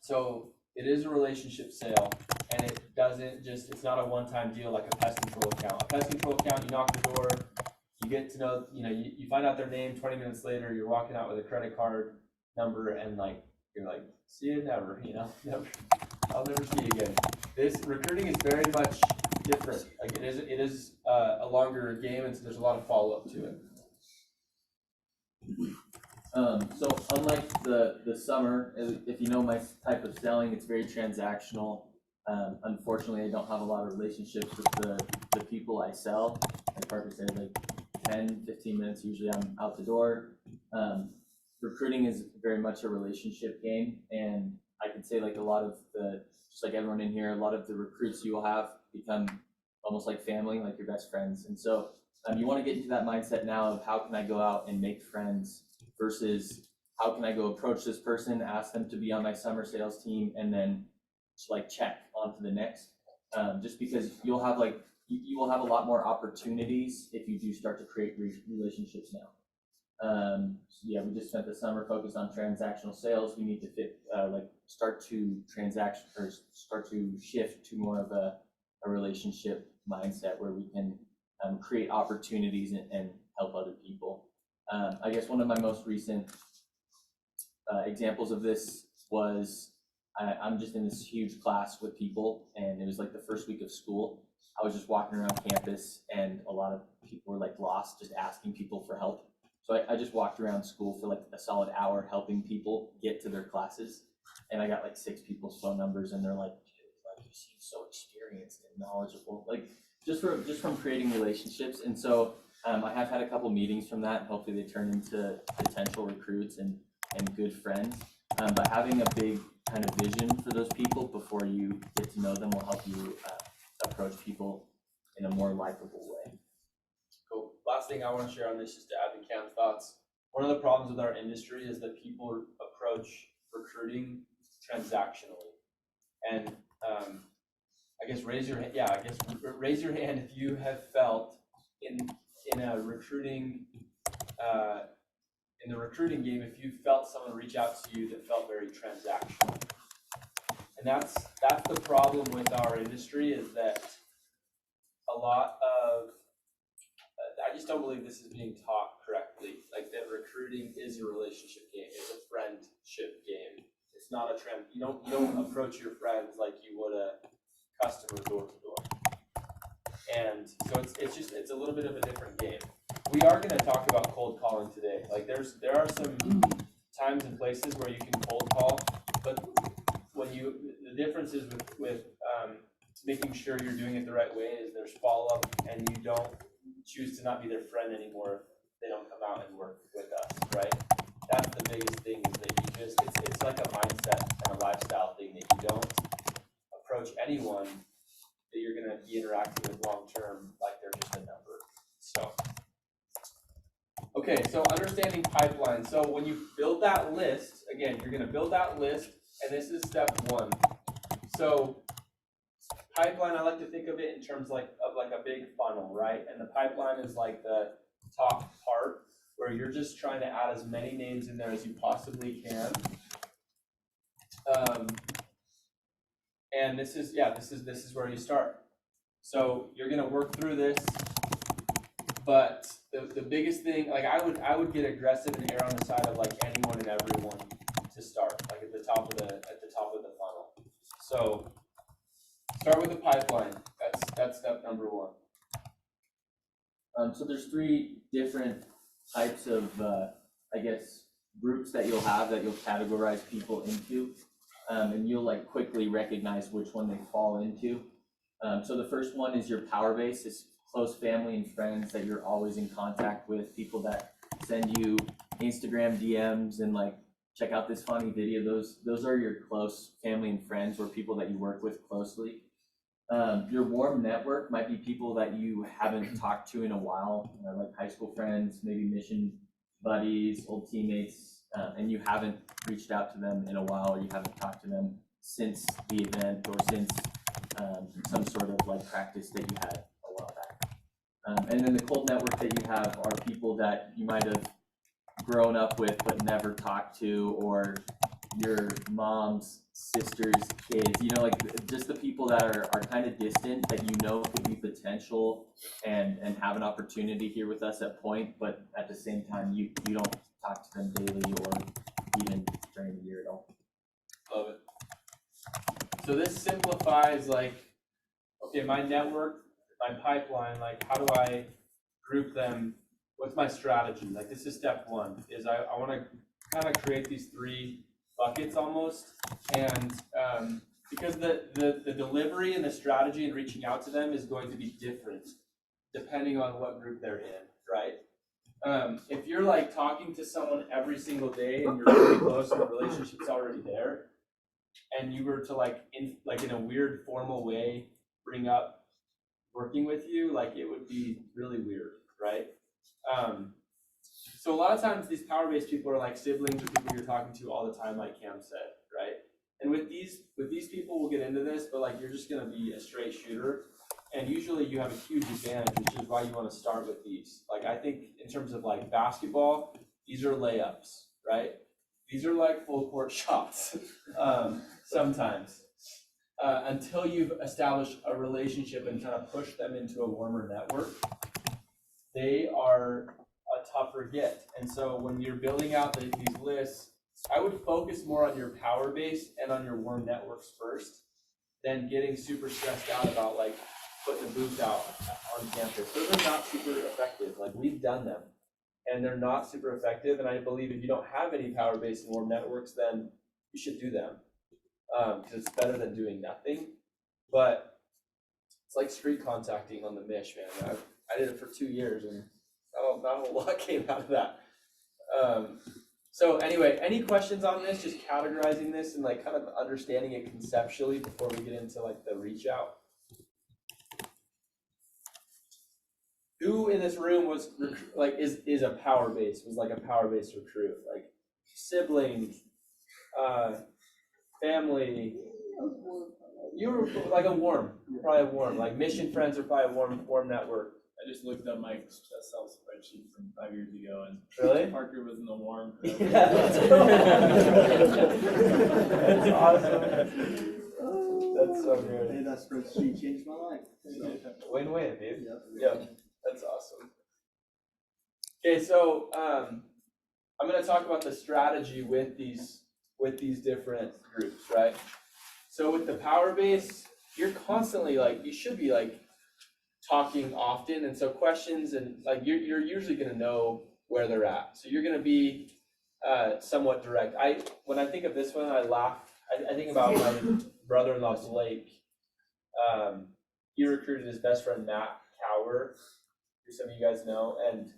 So it is a relationship sale, and it's not a one-time deal like a pest control account. A pest control account, you knock the door, you get to know, you find out their name, 20 minutes later, you're walking out with a credit card number, and you're like, see you never, never, I'll never see you again. This recruiting is very much different. Like it is a longer game, and so there's a lot of follow-up to it. So unlike the summer, if you know my type of selling, it's very transactional. Unfortunately, I don't have a lot of relationships with the people I sell. Like Parker said, like 10, 15 minutes, usually I'm out the door. Recruiting is very much a relationship game, and I can say like a lot of just like everyone in here, a lot of the recruits you will have become almost like family, like your best friends. And so you want to get into that mindset now of how can I go out and make friends versus how can I go approach this person, ask them to be on my summer sales team, and then just like check on to the next. Just because you will have a lot more opportunities if you do start to create relationships now. So yeah, we just spent the summer focused on transactional sales. We need to start to shift to more of a relationship mindset where we can create opportunities and help other people. I guess one of my most recent examples of this was I'm just in this huge class with people, and it was like the first week of school. I was just walking around campus, and a lot of people were like lost, just asking people for help. So I just walked around school for like a solid hour helping people get to their classes, and I got like 6 people's phone numbers, and they're like, "You seem so experienced and knowledgeable," like just from creating relationships. And so I have had a couple meetings from that. Hopefully they turn into potential recruits and good friends. But having a big kind of vision for those people before you get to know them will help you approach people in a more likable way. Cool. Last thing I want to share on this, just to add to Cam's thoughts. One of the problems with our industry is that people approach recruiting transactionally. And I guess raise your hand if you have felt in a recruiting in the recruiting game, if you felt someone reach out to you that felt very transactional. And that's the problem with our industry, is that a lot of I just don't believe this is being taught correctly. Like that recruiting is a relationship game. It's a friendship game. It's not a trend. You don't approach your friends like you would a customer door to door. And so it's a little bit of a different game. We are going to talk about cold calling today. Like there are some times and places where you can cold call, but the difference is with making sure you're doing it the right way is there's follow up, and you don't choose to not be their friend anymore if they don't come out and work with us, right? That's the biggest thing, is that it's like a mindset and a lifestyle thing, that you don't approach anyone that you're going to be interacting with long term like they're just a number. So, okay, so understanding pipeline. So when you build that list, again, you're going to build that list, and this is step 1. So pipeline, I like to think of it in terms of a big funnel, right? And the pipeline is like the top part where you're just trying to add as many names in there as you possibly can. And this is where you start. So you're gonna work through this, but the biggest thing, like I would get aggressive and err on the side of like anyone and everyone to start, like at the top of the funnel. So start with the pipeline. That's step number one. So there's 3 different types of, I guess, groups that you'll have that you'll categorize people into. And you'll like quickly recognize which one they fall into. So the first one is your power base, is close family and friends that you're always in contact with, people that send you Instagram DMs and like, check out this funny video. Those are your close family and friends, or people that you work with closely. Your warm network might be people that you haven't talked to in a while, like high school friends, maybe mission buddies, old teammates, and you haven't reached out to them in a while, or you haven't talked to them since the event or since some sort of like practice that you had a while back. And then the cold network that you have are people that you might have grown up with but never talked to, or your mom's sister's kids, like just the people that are kind of distant that you know could be potential and have an opportunity here with us at Pointe, but at the same time you don't talk to them daily or even during the year at all. Love it. So this simplifies like, okay, my network, my pipeline, like how do I group them? What's my strategy? Like this is step one, is I want to kind of create these 3 buckets almost. And because the delivery and the strategy and reaching out to them is going to be different depending on what group they're in, right? If you're like talking to someone every single day and you're really close and the relationship's already there, and you were to like in a weird formal way bring up working with you, like it would be really weird, right? So a lot of times these power-based people are like siblings or people you're talking to all the time, like Cam said, right? And with these people, we'll get into this, but like you're just gonna be a straight shooter, and usually you have a huge advantage, which is why you want to start with these. Like I think in terms of like basketball, these are layups, right? These are like full court shots sometimes, until you've established a relationship and kind of push them into a warmer network. They are a tougher get. And so when you're building out these lists, I would focus more on your power base and on your warm networks first, than getting super stressed out about like putting a booth out on campus. Those are not super effective. Like we've done them and they're not super effective. And I believe if you don't have any power base and warm networks, then you should do them, because it's better than doing nothing. But it's like street contacting on the Mish, man. I did it for 2 years and not a whole lot came out of that. So anyway, any questions on this? Just categorizing this and like kind of understanding it conceptually before we get into like the reach out. Who in this room was like is a power base, was like a power base recruit, like siblings, family? You were like probably a warm, like mission friends are probably a warm network. I just looked up my Excel spreadsheet from 5 years ago, and really Parker was in the warm. Yeah, that's cool. That's awesome. That's so good. Hey, that spreadsheet changed my life. So. Win-win, dude. Yeah, that's awesome. Okay, so I'm going to talk about the strategy with these different groups, right? So with the power base, you're constantly like, you should be like talking often, and so questions and like you're usually going to know where they're at. So you're going to be somewhat direct. When I think of this one, I laugh. I think about my brother-in-law Blake. He recruited his best friend Matt Cower, who some of you guys know, and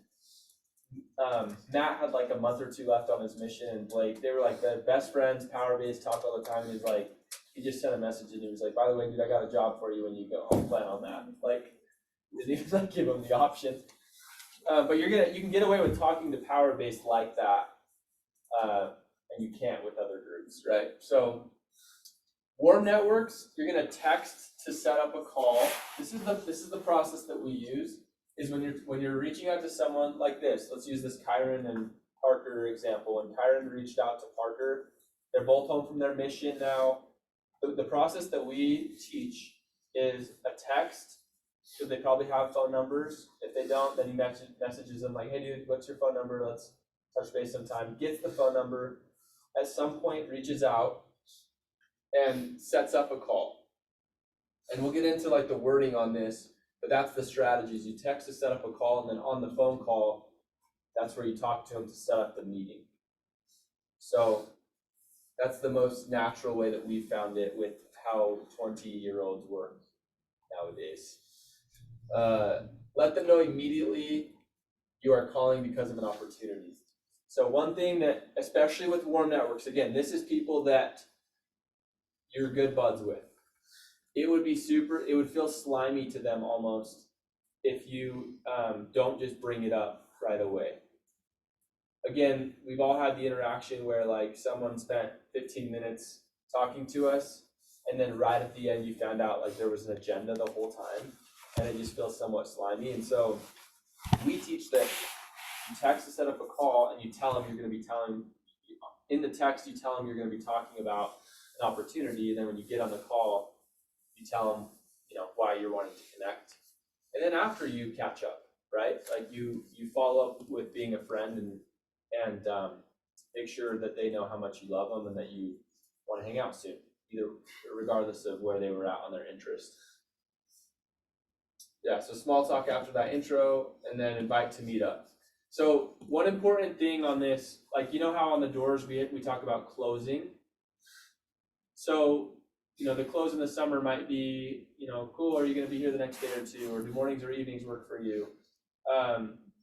Matt had like a month or 2 left on his mission, and Blake, they were like the best friends, power base, talk all the time. And he's like, he just sent a message and he was like, by the way, dude, I got a job for you when you go home. Plan on that. Like, didn't even like give him the option. But you can get away with talking to power base like that, and you can't with other groups, right? So warm networks, you're gonna text to set up a call. This is the process that we use. Is when you're reaching out to someone like this. Let's use this Chariton and Parker example. When Chariton reached out to Parker, they're both home from their mission now. The process that we teach is a text. So they probably have phone numbers. If they don't, then he messages them like, hey dude, what's your phone number? Let's touch base sometime. Gets the phone number, at some point reaches out and sets up a call. And we'll get into like the wording on this, but that's the strategies. You text to set up a call, and then on the phone call, that's where you talk to them to set up the meeting. So that's the most natural way that we found it with how 20-year-olds work nowadays. Let them know immediately you are calling because of an opportunity. So one thing that, especially with warm networks, again, this is people that you're good buds with. It would feel slimy to them almost if you don't just bring it up right away. Again, we've all had the interaction where like someone spent 15 minutes talking to us, and then right at the end you found out like there was an agenda the whole time, and it just feels somewhat slimy. And so we teach that you text to set up a call, and you tell them you're going to be in the text, you tell them you're going to be talking about an opportunity, and then when you get on the call, you tell them, why you're wanting to connect. And then after you catch up, right? Like you follow up with being a friend and make sure that they know how much you love them and that you want to hang out soon, either regardless of where they were at on their interest. Yeah, so small talk after that intro, and then invite to meet up. So one important thing on this, like how on the doors we talk about closing. So the close in the summer might be, cool, are you going to be here the next day or two, or do mornings or evenings work for you?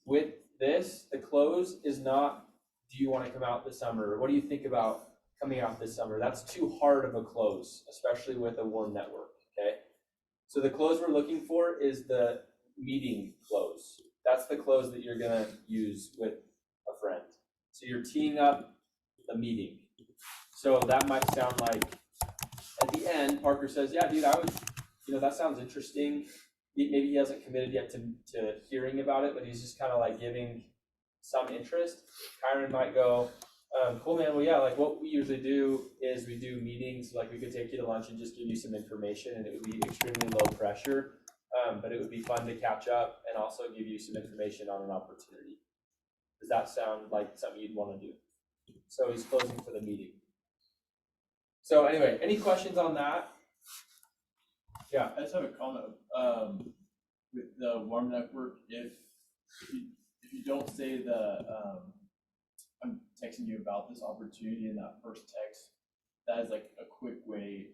With this, the close is not, do you want to come out this summer, or what do you think about coming out this summer? That's too hard of a close, especially with a warm network, okay? So the close we're looking for is the meeting close. That's the close that you're gonna use with a friend. So you're teeing up a meeting. So that might sound like, at the end, Parker says, yeah, dude, that sounds interesting. Maybe he hasn't committed yet to hearing about it, but he's just kind of like giving some interest. Kyron might go, cool, man. Well, yeah, like what we usually do is we do meetings, like we could take you to lunch and just give you some information, and it would be extremely low pressure, but it would be fun to catch up and also give you some information on an opportunity. Does that sound like something you'd want to do? So he's closing for the meeting. So anyway, any questions on that? Yeah. I just have a comment. With the warm network, if you don't say I'm texting you about this opportunity in that first text, that is like a quick way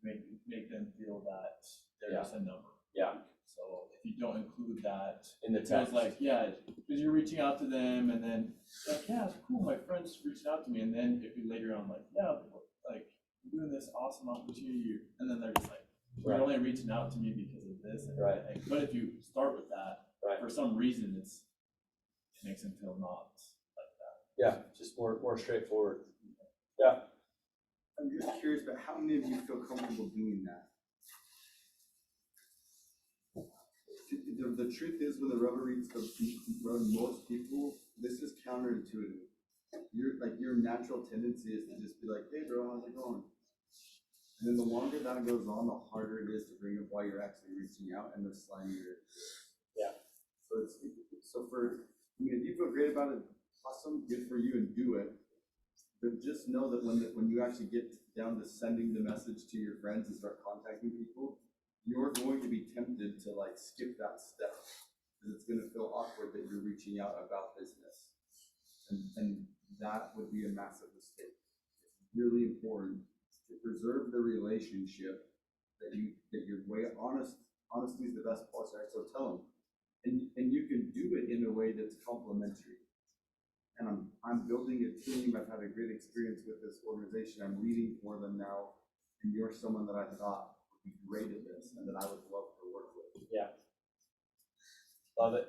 to make them feel that they're just a number. Yeah. So if you don't include that in the text, text, like because you're reaching out to them, and then like it's cool, my friend's reaching out to me, and then if you later on like like I'm doing this awesome opportunity, and then they're just like you're only reaching out to me because of this, and right. But if you start with that, for some reason it makes them feel not like that. Yeah, just more straightforward. Yeah. I'm just curious about how many of you feel comfortable doing that? The truth is, when the rubber meets the road, most people, this is counterintuitive. Your natural tendency is to just be like, hey bro, how's it going? And then the longer that goes on, the harder it is to bring up why you're actually reaching out, and the slimier. Yeah. So if you feel great about it, awesome, good for you, and do it. But just know that when you actually get down to sending the message to your friends and start contacting people, you're going to be tempted to like skip that step, because it's going to feel awkward that you're reaching out about business, and that would be a massive mistake. It's really important to preserve the relationship that you're way honest. Honesty is the best policy, right? So tell them, and you can do it in a way that's complimentary. And I'm building a team. I've had a great experience with this organization. I'm leading for them now, and you're someone that I thought would be great at this and that I would love to work with. Yeah. Love it.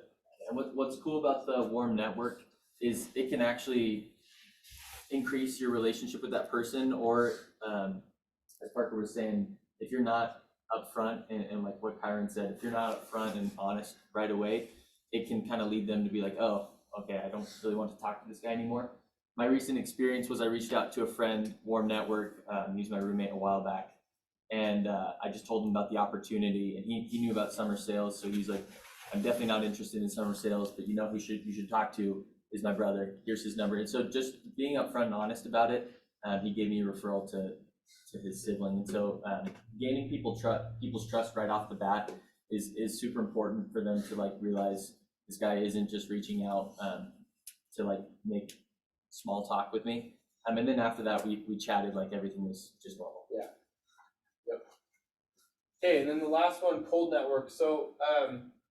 And what's cool about the warm network is it can actually increase your relationship with that person, or as Parker was saying, if you're not upfront and like what Kyron said, if you're not upfront and honest right away, it can kind of lead them to be like, oh, okay, I don't really want to talk to this guy anymore. My recent experience was I reached out to a friend, warm network, he's my roommate a while back, and I just told him about the opportunity, and he knew about summer sales, so he's like, I'm definitely not interested in summer sales, but you know who you should talk to is my brother. Here's his number. And so just being upfront and honest about it, he gave me a referral to to his sibling. And so gaining people's trust right off the bat is super important for them to like realize this guy isn't just reaching out to like make small talk with me. And then after that, we chatted like everything was just normal. Yeah. Yep. Okay, and then the last one, cold network. So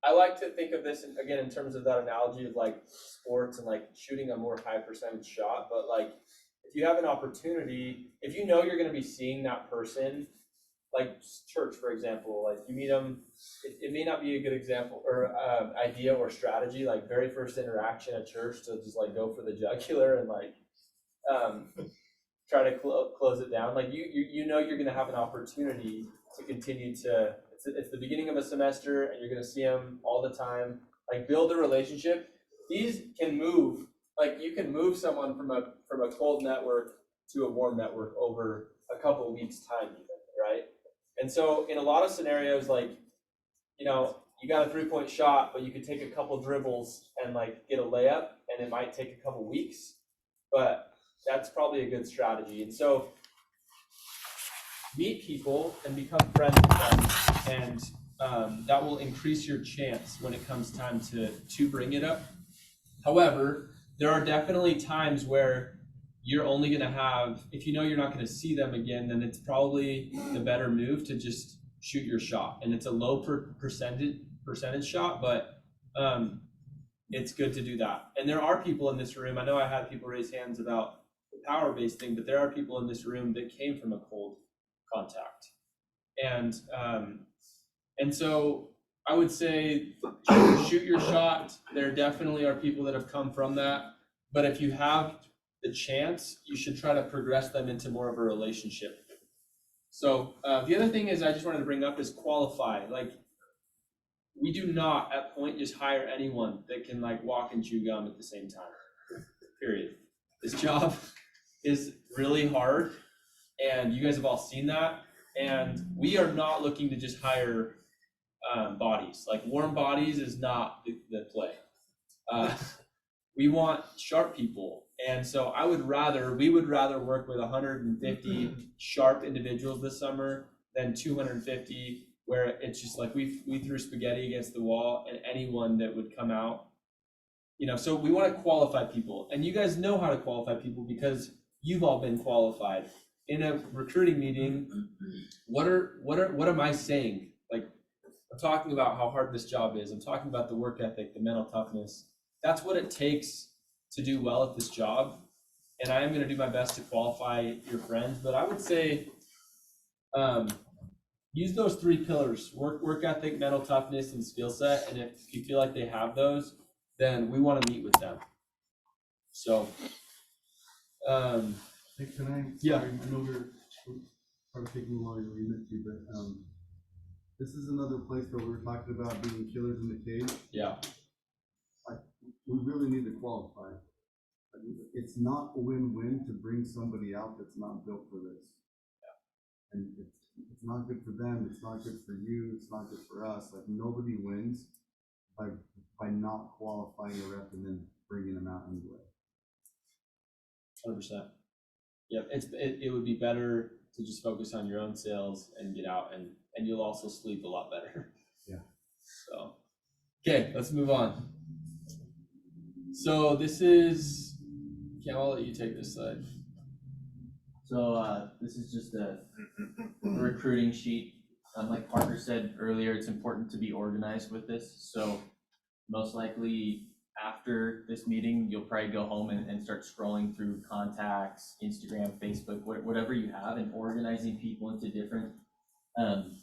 I like to think of this again in terms of that analogy of like sports and like shooting a more high percentage shot. But like if you have an opportunity, if you know you're going to be seeing that person, like church, for example, like you meet them, it may not be a good example or idea or strategy, like very first interaction at church to just like go for the jugular and like try to close it down. Like you know you're going to have an opportunity to continue to, it's the beginning of a semester and you're going to see them all the time, like build a relationship. These can move, like you can move someone from a cold network to a warm network over a couple of weeks time even, right? And so in a lot of scenarios, like, you know, you got a 3-point shot, but you could take a couple dribbles and like get a layup and it might take a couple weeks, but that's probably a good strategy. And so meet people and become friends with them, and that will increase your chance when it comes time to bring it up. However, there are definitely times where you're only going to have, if you know you're not going to see them again, then it's probably the better move to just shoot your shot. And it's a low percentage shot, but it's good to do that. And there are people in this room, I know I had people raise hands about the power-based thing, but there are people in this room that came from a cold contact. And so I would say shoot your shot. There definitely are people that have come from that, but if you have the chance, you should try to progress them into more of a relationship. So the other thing is I just wanted to bring up is qualify. Like we do not at Pointe just hire anyone that can like walk and chew gum at the same time, period. This job is really hard and you guys have all seen that. And we are not looking to just hire bodies. Like warm bodies is not the play. We want sharp people. And so we would rather work with 150 sharp individuals this summer than 250 where it's just like we threw spaghetti against the wall and anyone that would come out, you know. So we want to qualify people, and you guys know how to qualify people because you've all been qualified. In a recruiting meeting, what am I saying? Like I'm talking about how hard this job is. I'm talking about the work ethic, the mental toughness. That's what it takes to do well at this job. And I am going to do my best to qualify your friends, but I would say use those 3 pillars: work ethic, mental toughness, and skill set. And if you feel like they have those, then we want to meet with them. So Hey, can I? Yeah. Sorry, I know we're probably taking a while to leave it to, but this is another place where we're talking about being killers in the cage. Yeah. Like, we really need to qualify. It's not a win-win to bring somebody out that's not built for this. Yeah. And it's not good for them. It's not good for you. It's not good for us. Like nobody wins by not qualifying a rep and then bringing them out anyway. 100%. Yep, it would be better to just focus on your own sales and get out, and you'll also sleep a lot better. Yeah. So, okay, let's move on. So this is, Cam, I'll let you take this slide. So this is just a recruiting sheet. Like Parker said earlier, it's important to be organized with this. So most likely after this meeting, you'll probably go home and start scrolling through contacts, Instagram, Facebook, whatever you have, and organizing people into different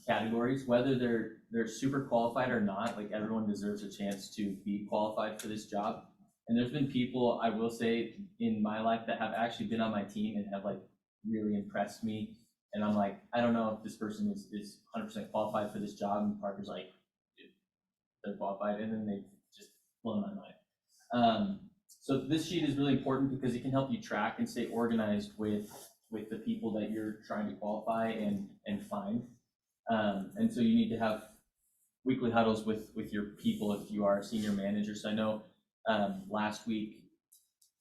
categories, whether they're super qualified or not. Like everyone deserves a chance to be qualified for this job. And there's been people, I will say, in my life that have actually been on my team and have like really impressed me. And I'm like, I don't know if this person is 100% qualified for this job. And Parker's like, they're qualified. And then they just blow my mind. So this sheet is really important because it can help you track and stay organized with the people that you're trying to qualify and find. And so you need to have weekly huddles with your people if you are a senior manager. So I know last week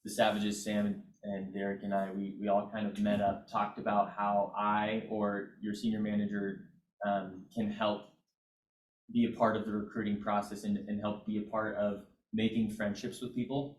the Savages, Sam and Derek and I, we all kind of met up, talked about how I or your senior manager can help be a part of the recruiting process and help be a part of making friendships with people.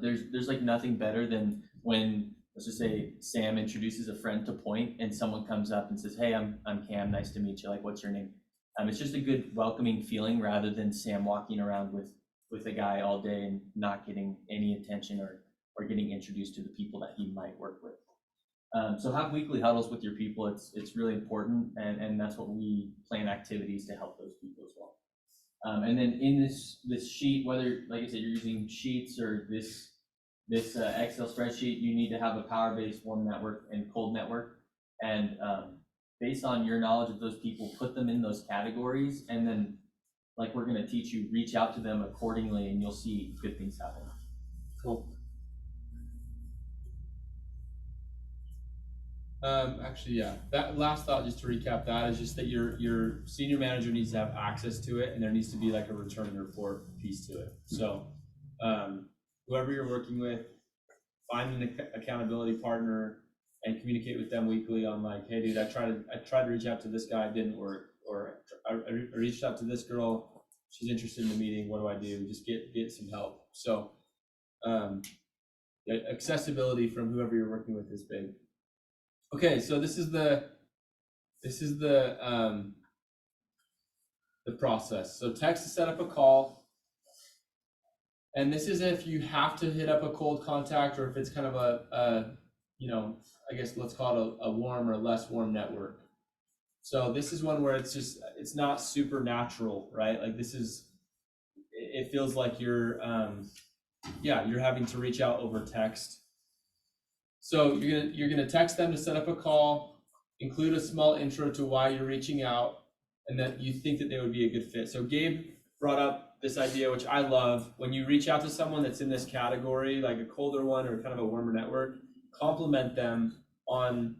There's like nothing better than when, let's just say, Sam introduces a friend to Pointe and someone comes up and says, "Hey, I'm Cam, nice to meet you, like, what's your name?" It's just a good welcoming feeling rather than Sam walking around with a guy all day and not getting any attention or getting introduced to the people that he might work with. So have weekly huddles with your people. It's really important, and that's what we plan activities to help those people as well. And then in this sheet, whether, like I said, you're using Sheets or this Excel spreadsheet, you need to have a power-based warm network and cold network. And based on your knowledge of those people, put them in those categories, and then, like we're going to teach you, reach out to them accordingly, and you'll see good things happen. Cool. Actually, yeah, that last thought, just to recap that, is just that your senior manager needs to have access to it, and there needs to be like a return report piece to it. So whoever you're working with, find an accountability partner and communicate with them weekly on, like, hey dude, I tried to reach out to this guy, it didn't work, or I reached out to this girl, she's interested in the meeting, what do I do? Just get some help. So accessibility from whoever you're working with is big. Okay, so this is the process. So text to set up a call, and this is if you have to hit up a cold contact, or if it's kind of a I guess let's call it a warm or less warm network. So this is one where it's not super natural, right? Like it feels like you're having to reach out over text. So you're gonna text them to set up a call, include a small intro to why you're reaching out, and that you think that they would be a good fit. So Gabe brought up this idea, which I love. When you reach out to someone that's in this category, like a colder one or kind of a warmer network, compliment them on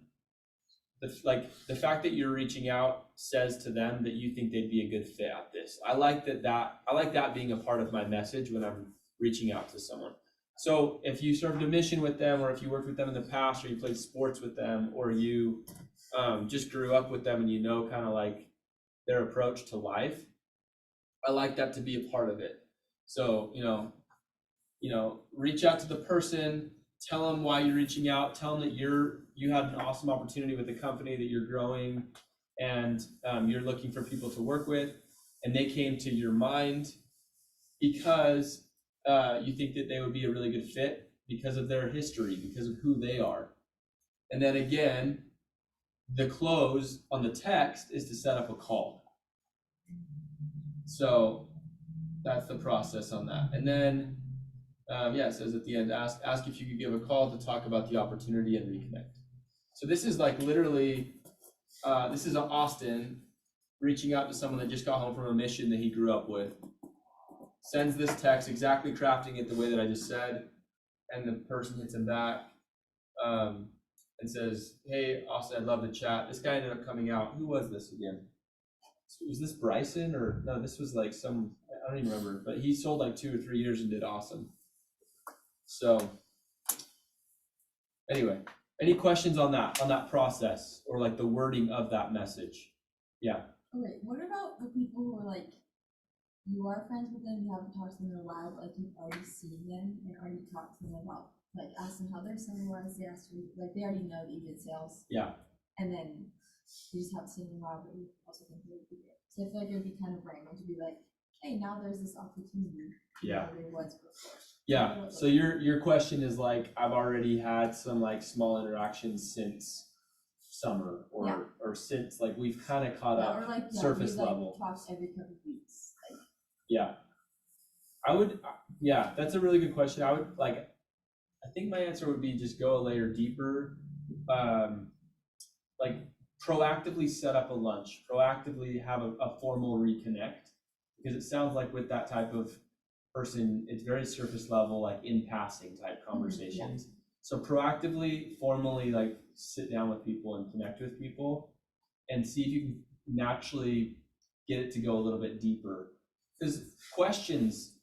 the fact that you're reaching out says to them that you think they'd be a good fit at this. I like that being a part of my message when I'm reaching out to someone. So if you served a mission with them, or if you worked with them in the past, or you played sports with them, or you just grew up with them and you know kind of like their approach to life, I like that to be a part of it. So, reach out to the person, tell them why you're reaching out, tell them that you had an awesome opportunity with the company, that you're growing, and you're looking for people to work with, and they came to your mind because you think that they would be a really good fit because of their history, because of who they are. And then again, the close on the text is to set up a call. So that's the process on that. And then, it says at the end, ask if you could give a call to talk about the opportunity and reconnect. So this is like literally, this is Austin reaching out to someone that just got home from a mission that he grew up with. Sends this text, exactly crafting it the way that I just said, and the person hits him back and says, "Hey, Austin, I'd love to chat." This guy ended up coming out. Who was this again? Was this Bryson, or no? This was like I don't even remember. But he sold like 2 or 3 years and did awesome. So anyway, any questions on that process, or like the wording of that message? Yeah. Okay, what about the people who are like, you are friends with them, you haven't talked to them in a while, but like you've already seen them and already talked to them about, like, ask them how their summer was, they already know that you did sales. Yeah. And then you just haven't seen them in a while, but you also think they would be good. So I feel like it would be kind of random to be like, hey, now there's this opportunity. Yeah. There was before. Yeah. So your question is like, I've already had some like small interactions since summer, or since like we've kind of caught up, or like, surface we, like, level. talks every couple of weeks. Like, Yeah, that's a really good question. I think my answer would be just go a layer deeper. Like proactively set up a lunch, proactively have a formal reconnect, because it sounds like with that type of person, it's very surface level, like in passing type conversations. So proactively, formally, like sit down with people and connect with people and see if you can naturally get it to go a little bit deeper. Because questions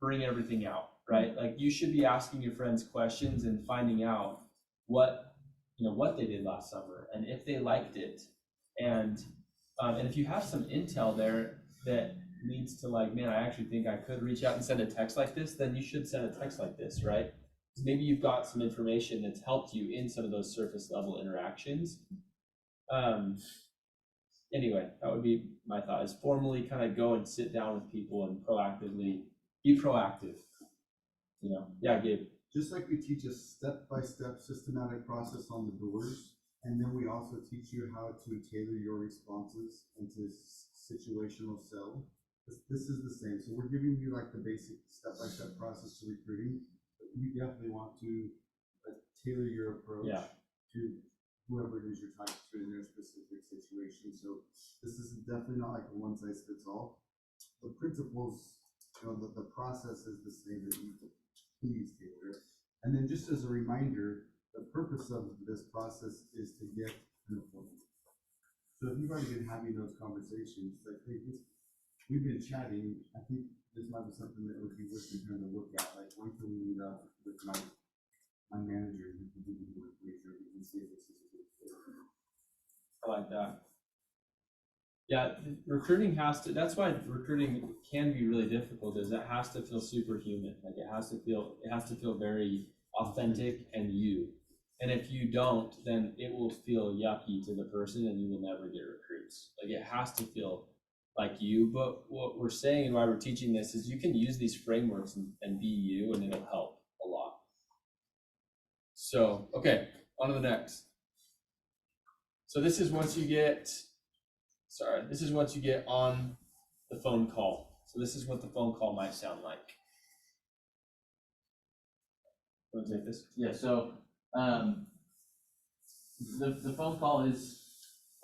bring everything out, right? Like you should be asking your friends questions and finding out what they did last summer and if they liked it, and if you have some intel there that leads to like, man, I actually think I could reach out and send a text like this, then you should send a text like this, right? Maybe you've got some information that's helped you in some of those surface level interactions. Anyway, that would be my thought, is formally kind of go and sit down with people and proactively be proactive. Yeah, Gabe. Just like we teach a step-by-step systematic process on the doors, and then we also teach you how to tailor your responses into situational sell. This is the same. So we're giving you like the basic step-by-step process to recruiting, but you definitely want to tailor your approach to whoever it is you're talking to in their specific situation. So this is definitely not like a one-size-fits-all. The principles, the process is the same, that you please tailor it. And then just as a reminder, the purpose of this process is to get an appointment. So if you've already been having those conversations, like, hey, we've been chatting, I think this might be something that would be worth to kind of look at, like, when can we meet up with my manager, who can do the work later, we can see if this is a good fit. I like that. Yeah, recruiting that's why recruiting can be really difficult, is it has to feel superhuman. Like it has to feel very authentic and you. And if you don't, then it will feel yucky to the person and you will never get recruits. Like it has to feel like you. But what we're saying and why we're teaching this is you can use these frameworks and be you, and it'll help a lot. So, okay, on to the next. So this is once you get on the phone call. So this is what the phone call might sound like. Want to take this? Yeah, so the phone call is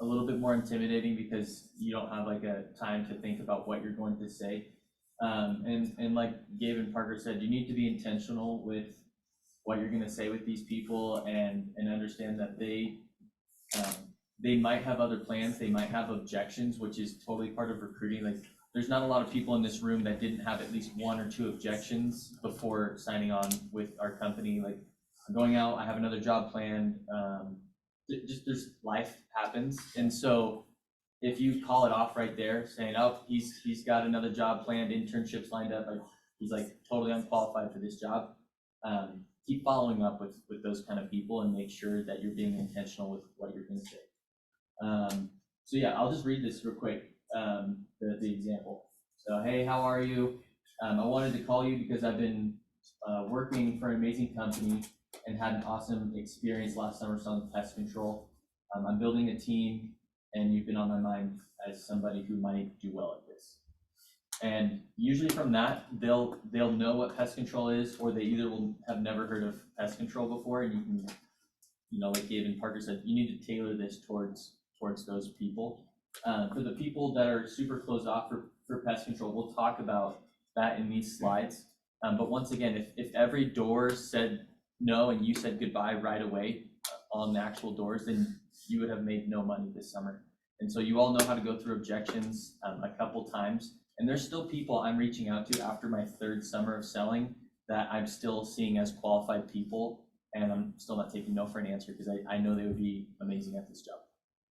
a little bit more intimidating because you don't have like a time to think about what you're going to say. And like Gabe and Parker said, you need to be intentional with what you're going to say with these people, and understand that they might have other plans, they might have objections, which is totally part of recruiting. Like there's not a lot of people in this room that didn't have at least 1 or 2 objections before signing on with our company. Like I'm going out, I have another job planned. There's life happens, and so if you call it off right there, saying, "Oh, he's got another job planned, internships lined up, like he's like totally unqualified for this job," keep following up with those kind of people and make sure that you're being intentional with what you're going to say. So yeah, I'll just read this real quick. The example. So, hey, how are you? I wanted to call you because I've been working for an amazing company and had an awesome experience last summer selling pest control. I'm building a team, and you've been on my mind as somebody who might do well at this. And usually from that, they'll know what pest control is, or they either will have never heard of pest control before, and you can, like Gabe and Parker said, you need to tailor this towards those people. For the people that are super closed off for pest control, we'll talk about that in these slides. But once again, if every door said no and you said goodbye right away on the actual doors, then you would have made no money this summer. And so you all know how to go through objections a couple times. And there's still people I'm reaching out to after my 3rd summer of selling that I'm still seeing as qualified people, and I'm still not taking no for an answer because I know they would be amazing at this job.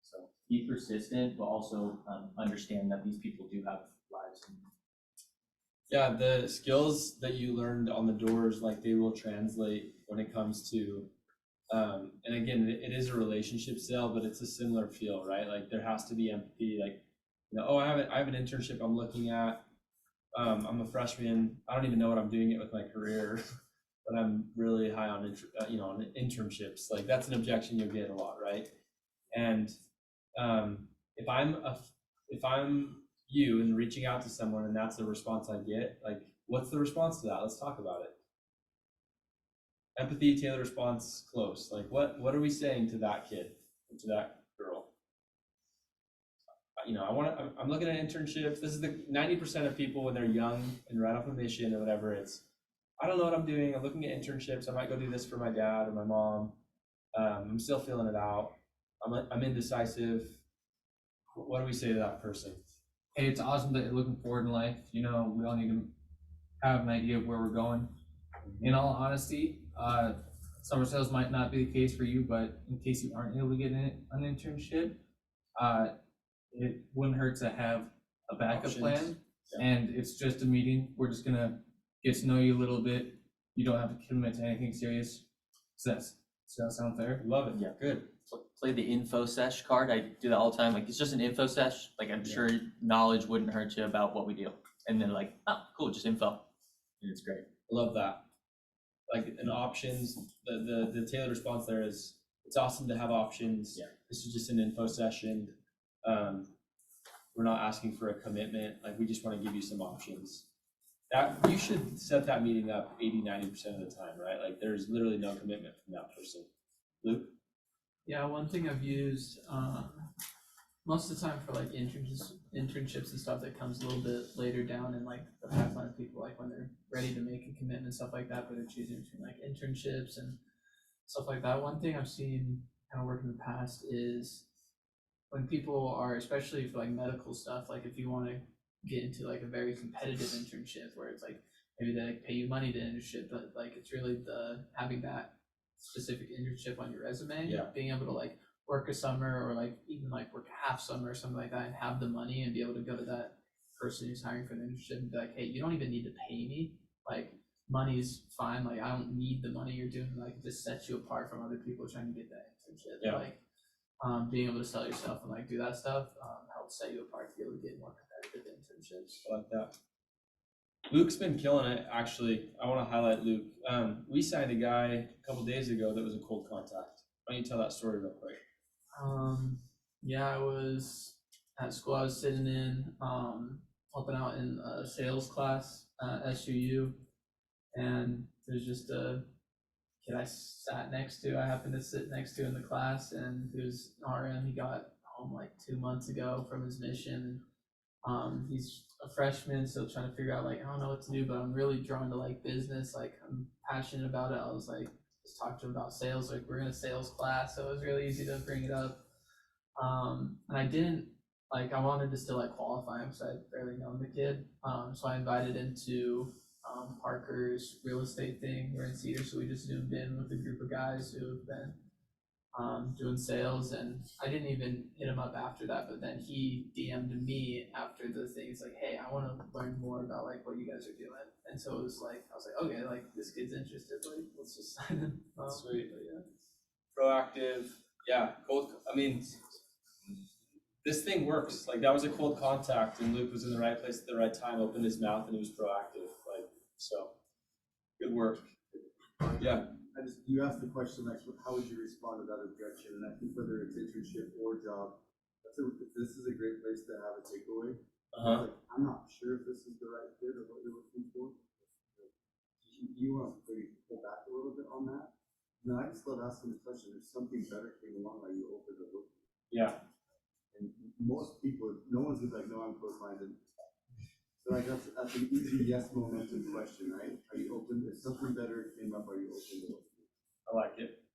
So be persistent, but also understand that these people do have lives. Yeah, the skills that you learned on the doors, like they will translate when it comes to, and again, it is a relationship sale, but it's a similar feel, right? Like there has to be empathy, like, I have an internship I'm looking at. I'm a freshman. I don't even know what I'm doing it with my career, but I'm really high on, on internships. Like that's an objection you'll get a lot, right? And if I'm you and reaching out to someone and that's the response I get, like what's the response to that? Let's talk about it. Empathy, tailored response, close. Like what are we saying to that kid, to that girl? I'm looking at internships. This is the 90% of people when they're young and right off a mission or whatever. It's, I don't know what I'm doing. I'm looking at internships. I might go do this for my dad or my mom. I'm still feeling it out. I'm indecisive. What do we say to that person? Hey, it's awesome that you're looking forward in life. We all need to have an idea of where we're going. In all honesty, summer sales might not be the case for you, but in case you aren't able to get an internship, it wouldn't hurt to have a backup Options. plan. And it's just a meeting. We're just gonna get to know you a little bit. You don't have to commit to anything serious. Does that sound fair? Love it. Yeah. Good. Play the info sesh card. I do that all the time. Like, it's just an info sesh. Like, I'm sure knowledge wouldn't hurt you about what we do. And then like, oh, cool, just info. And it's great. Love that. Like, an options, the tailored response there is, it's awesome to have options. Yeah. This is just an info session. We're not asking for a commitment. Like, we just want to give you some options. That, you should set that meeting up 80-90% of the time, right? Like, there's literally no commitment from that person. Luke? Yeah, one thing I've used most of the time for like internships and stuff that comes a little bit later down in like the pipeline of people, like when they're ready to make a commitment, stuff like that, but they're choosing between like internships and stuff like that. One thing I've seen kind of work in the past is when people are, especially for like medical stuff, like if you want to get into like a very competitive internship where it's like maybe they like pay you money to internship, but like it's really the having that specific internship on your resume, being able to like work a summer or like even like work a half summer or something like that and have the money and be able to go to that person who's hiring for the internship and be like, hey, you don't even need to pay me, like money's fine, like I don't need the money you're doing, like it just sets you apart from other people trying to get that internship. Like being able to sell yourself and like do that stuff helps set you apart to be able to get more competitive internships. I like that. Luke's been killing it, actually. I want to highlight Luke. We signed a guy a couple days ago that was a cold contact. Why don't you tell that story real quick? Yeah, I was at school, I was sitting in, helping out in a sales class at SUU, and there's just a kid I sat next to, I happened to sit next to in the class, and he was an RM, he got home like 2 months ago from his mission. He's a freshman, still trying to figure out like, I don't know what to do, but I'm really drawn to like business, like I'm passionate about it. I was like, just talk to him about sales, like we're in a sales class, so it was really easy to bring it up. And I didn't, like I wanted to still like qualify him, so I barely known the kid. So I invited him to Parker's real estate thing. We're in Cedar, so we just zoomed in with a group of guys who have been doing sales, and I didn't even hit him up after that, but then he DM'd me after the thing. He's like, hey, I want to learn more about like what you guys are doing. And so it was like, I was like, okay, like this kid's interested, like let's just sign him. Sweet. Yeah. Proactive. Yeah, cold. I mean, this thing works. Like that was a cold contact, and Luke was in the right place at the right time, opened his mouth, and he was proactive. Like, so good work. Yeah. You asked the question like, how would you respond to that objection? And I think whether it's internship or job, this is a great place to have a takeaway. Like, I'm not sure if this is the right fit or what you're looking for. You want to maybe pull back a little bit on that. And I just love asking the question, if something better came along, are you open to look? Yeah. And most people, no one's gonna be like, no, I'm close-minded. So like that's an easy yes momentum question, right? Are you open? If something better came up, are you open to it? I like it.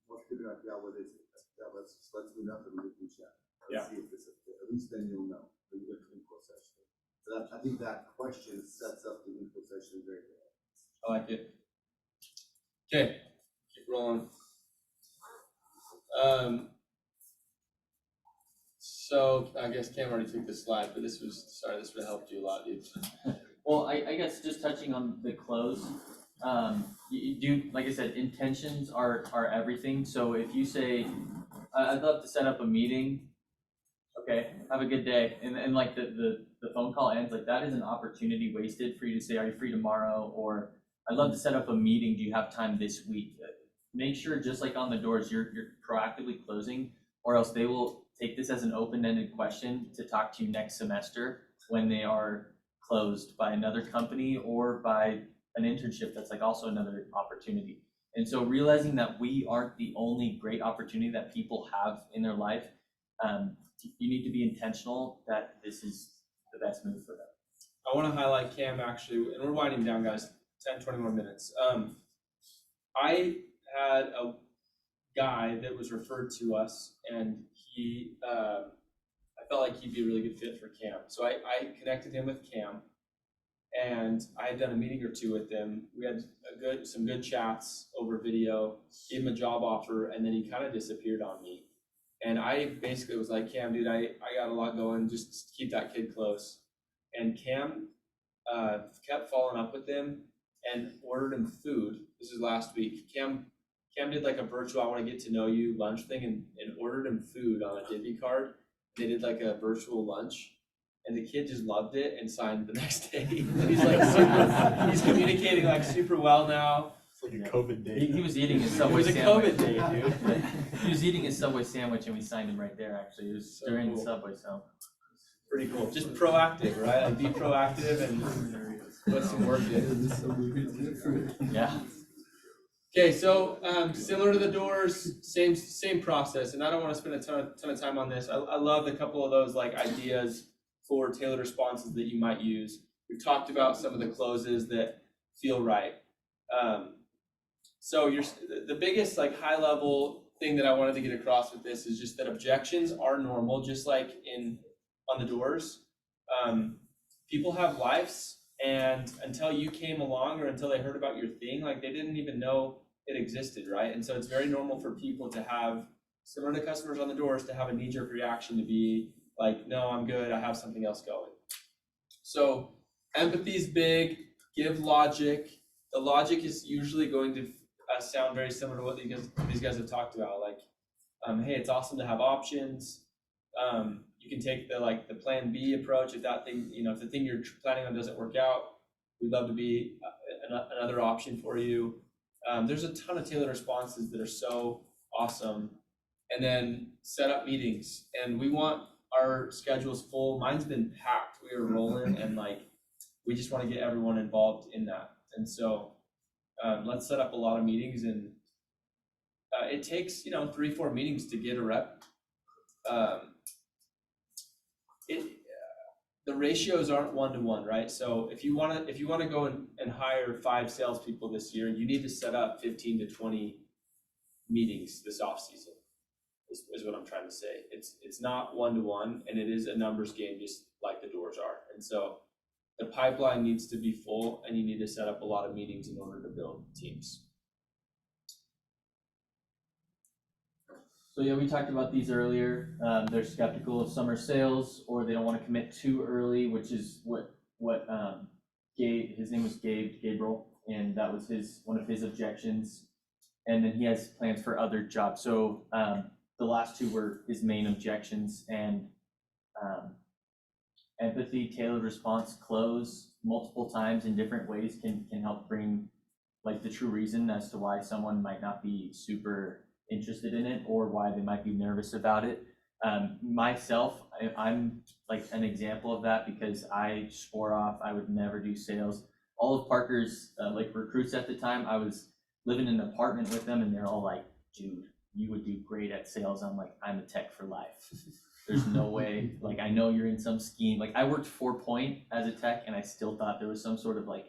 Most people are like, yeah, what is it? Yeah, let's meet up and we can chat. Yeah. Let's see if it's a fit. At least then you'll know. When you get to info session. So that, I think that question sets up the info session very well. I like it. Okay, keep rolling. So I guess Cam already took this slide, but this would have helped you a lot, dude. Well, I guess just touching on the close, you do, like I said, intentions are everything. So if you say, I'd love to set up a meeting, okay, have a good day, and like the phone call ends, like that is an opportunity wasted for you to say, are you free tomorrow? Or I'd love to set up a meeting, do you have time this week? Make sure, just like on the doors, you're proactively closing, or else they will take this as an open-ended question to talk to you next semester when they are closed by another company or by an internship that's like also another opportunity. And so realizing that we aren't the only great opportunity that people have in their life, you need to be intentional that this is the best move for them. I want to highlight Cam actually, and we're winding down, guys, 10, 20 more minutes. I had a guy that was referred to us, and he, I felt like he'd be a really good fit for Cam. So I connected him with Cam, and I had done a meeting or two with him. We had some good chats over video, gave him a job offer, and then he kind of disappeared on me. And I basically was like, Cam, dude, I got a lot going, just keep that kid close. And Cam kept following up with him and ordered him food. This is last week. Cam did like a virtual I want to get to know you lunch thing and ordered him food on a Divvy card. They did like a virtual lunch. And the kid just loved it and signed the next day. He's like he's communicating like super well now. It's like a COVID day. He was eating his Subway It was a sandwich. COVID day, dude. He was eating his Subway sandwich and we signed him right there, actually. It was So during cool. the Subway, so. Pretty cool. Just proactive, right? Like be proactive and put some work in. Yeah. Okay, so similar to the doors, same process. And I don't want to spend a ton of time on this. I love a couple of those like ideas for tailored responses that you might use. We've talked about some of the closes that feel right. So the biggest like high level thing that I wanted to get across with this is just that objections are normal, just like on the doors. People have lives, and until you came along or until they heard about your thing, like they didn't even know it existed, right? And so it's very normal for people to have, similar to customers on the doors, to have a knee-jerk reaction to be like, no, I'm good, I have something else going. So empathy is big, give logic. The logic is usually going to sound very similar to what these guys have talked about. Like, hey, it's awesome to have options. You can take the plan B approach if that thing, if the thing you're planning on doesn't work out, we'd love to be another option for you. There's a ton of tailored responses that are so awesome. And then set up meetings, and we want our schedules full. Mine's been packed. We are rolling, and we just want to get everyone involved in that. And so let's set up a lot of meetings, and it takes 3-4 meetings to get a rep. The ratios aren't 1-to-1, right? So if you want to go and hire 5 salespeople this year, you need to set up 15 to 20 meetings this off season. Is what I'm trying to say. It's not 1-to-1, and it is a numbers game, just like the doors are. And so the pipeline needs to be full, and you need to set up a lot of meetings in order to build teams. So yeah, we talked about these earlier. They're skeptical of summer sales, or they don't want to commit too early, which is what Gabe, his name was Gabriel, and that was one of his objections. And then he has plans for other jobs. So the last 2 were his main objections, and empathy, tailored response, close multiple times in different ways can help bring like the true reason as to why someone might not be super interested in it or why they might be nervous about it. Myself, I'm like an example of that because I swore off I would never do sales. All of Parker's like recruits at the time, I was living in an apartment with them, and they're all like, dude, you would do great at sales. I'm like, I'm a tech for life. There's no way. Like, I know you're in some scheme. Like, I worked for Pointe as a tech, and I still thought there was some sort of like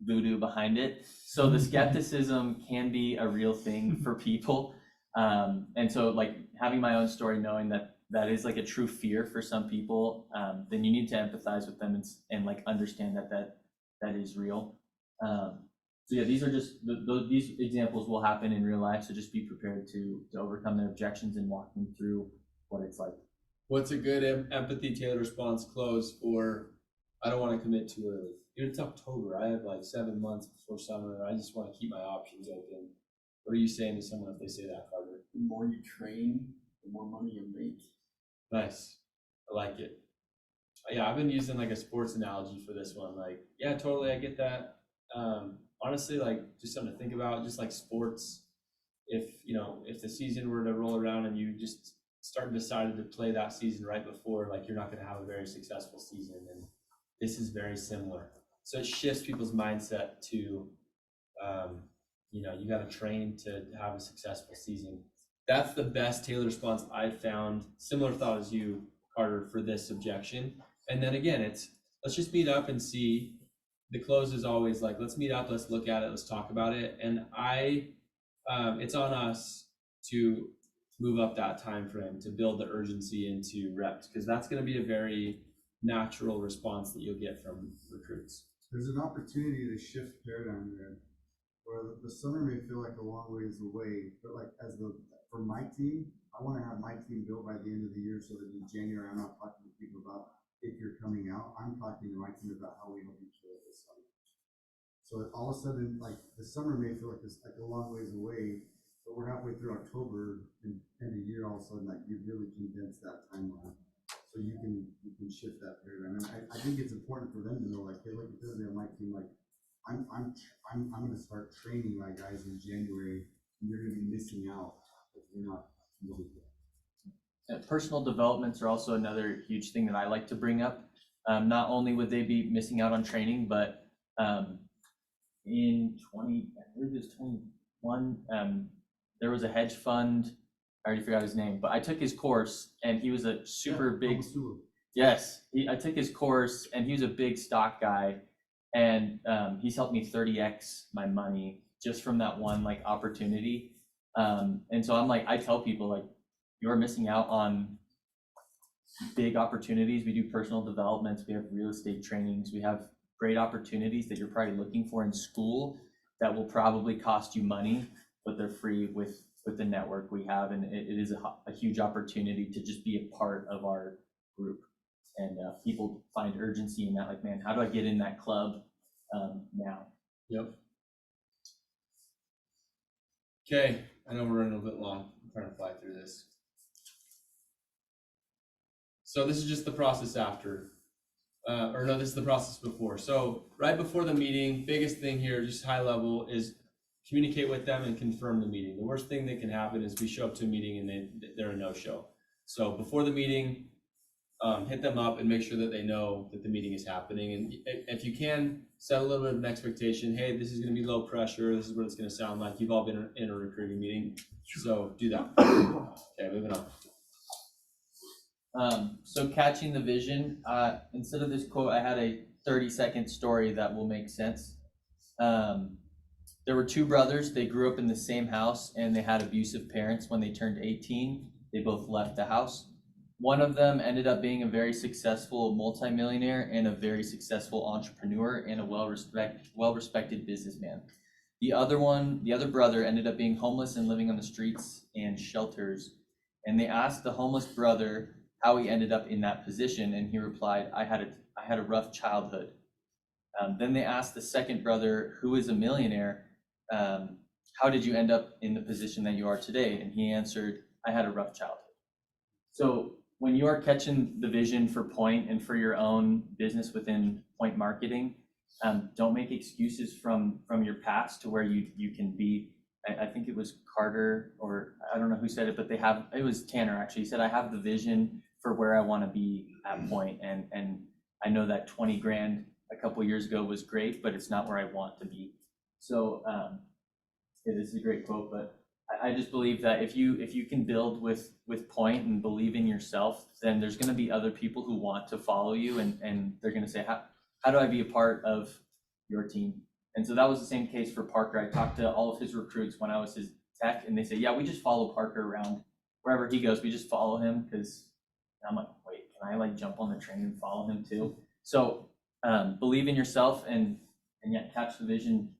voodoo behind it. So the skepticism can be a real thing for people. And so like having my own story, knowing that is like a true fear for some people, then you need to empathize with them and like understand that is real. So yeah, these are just these examples will happen in real life. So just be prepared to overcome their objections and walk them through what it's like. What's a good empathy tailored response close for, I don't want to commit too early? Dude, it's October. I have like 7 months before summer. I just want to keep my options open. What are you saying to someone if they say that, Carter? The more you train, the more money you make. Nice. I like it. Yeah, I've been using like a sports analogy for this one. Like, yeah, totally, I get that. Honestly, like just something to think about, just like sports. If the season were to roll around and you just decided to play that season right before, like you're not going to have a very successful season. And this is very similar. So it shifts people's mindset to, you got to train to have a successful season. That's the best tailored response I've found. Similar thought as you, Carter, for this objection. And then again, let's just meet up and see. The close is always like, let's meet up, let's look at it, let's talk about it. And it's on us to move up that time frame, to build the urgency into reps, because that's going to be a very natural response that you'll get from recruits. there's an opportunity to shift paradigm there, where the summer may feel like a long ways away, but like for my team, I want to have my team built by the end of the year, so that in January I'm not talking to people about if you're coming out. I'm talking to my team about how we help each other this summer. So all of a sudden, like the summer may feel like it's like a long ways away, but we're halfway through October and end of year. All of a sudden, like you really condense that timeline, so you can shift that paradigm. And I think it's important for them to know, like, hey, look, if they're on my team, like I'm going to start training my guys in January, and you're going to be missing out if you're not moving. Personal developments are also another huge thing that I like to bring up. Not only would they be missing out on training, but in 21, there was a hedge fund. I already forgot his name, but I took his course, and he was a super big. Yes, I took his course, and he was a big stock guy, and he's helped me 30x my money just from that one like opportunity. And so I'm like, I tell people like, you're missing out on big opportunities. We do personal developments, we have real estate trainings, we have great opportunities that you're probably looking for in school that will probably cost you money, but they're free with the network we have. And it is a huge opportunity to just be a part of our group. And people find urgency in that, like, man, how do I get in that club now? Yep. Okay, I know we're running a little bit long. I'm trying to fly through this. So this is just the process after, this is the process before. So right before the meeting, biggest thing here, just high level, is communicate with them and confirm the meeting. The worst thing that can happen is we show up to a meeting and they're a no-show. So before the meeting, hit them up and make sure that they know that the meeting is happening. And if you can, set a little bit of an expectation. Hey, this is going to be low pressure. This is what it's going to sound like. You've all been in a recruiting meeting, so do that. Okay, moving on. So catching the vision, instead of this quote, I had a 30-second story that will make sense. There were two brothers. They grew up in the same house, and they had abusive parents. When they turned 18, they both left the house. One of them ended up being a very successful multimillionaire and a very successful entrepreneur and a well-respected businessman. The other brother ended up being homeless and living on the streets and shelters. And they asked the homeless brother how he ended up in that position, and he replied, I had a rough childhood. Then they asked the second brother, who is a millionaire, how did you end up in the position that you are today? And he answered, I had a rough childhood. So when you are catching the vision for Pointe and for your own business within Pointe marketing, don't make excuses from your past to where you can be. I think it was Carter, or I don't know who said it, but it was Tanner actually. He said, I have the vision for where I want to be at Pointe, and I know that 20 grand a couple years ago was great, but it's not where I want to be. So this is a great quote, but I just believe that if you can build with Pointe and believe in yourself, then there's going to be other people who want to follow you, and they're going to say, how do I be a part of your team? And so that was the same case for Parker. I talked to all of his recruits when I was his tech, and they say, yeah, we just follow Parker around wherever he goes. We just follow him, because I'm like, wait, can I like jump on the train and follow him too? So believe in yourself and yet catch the vision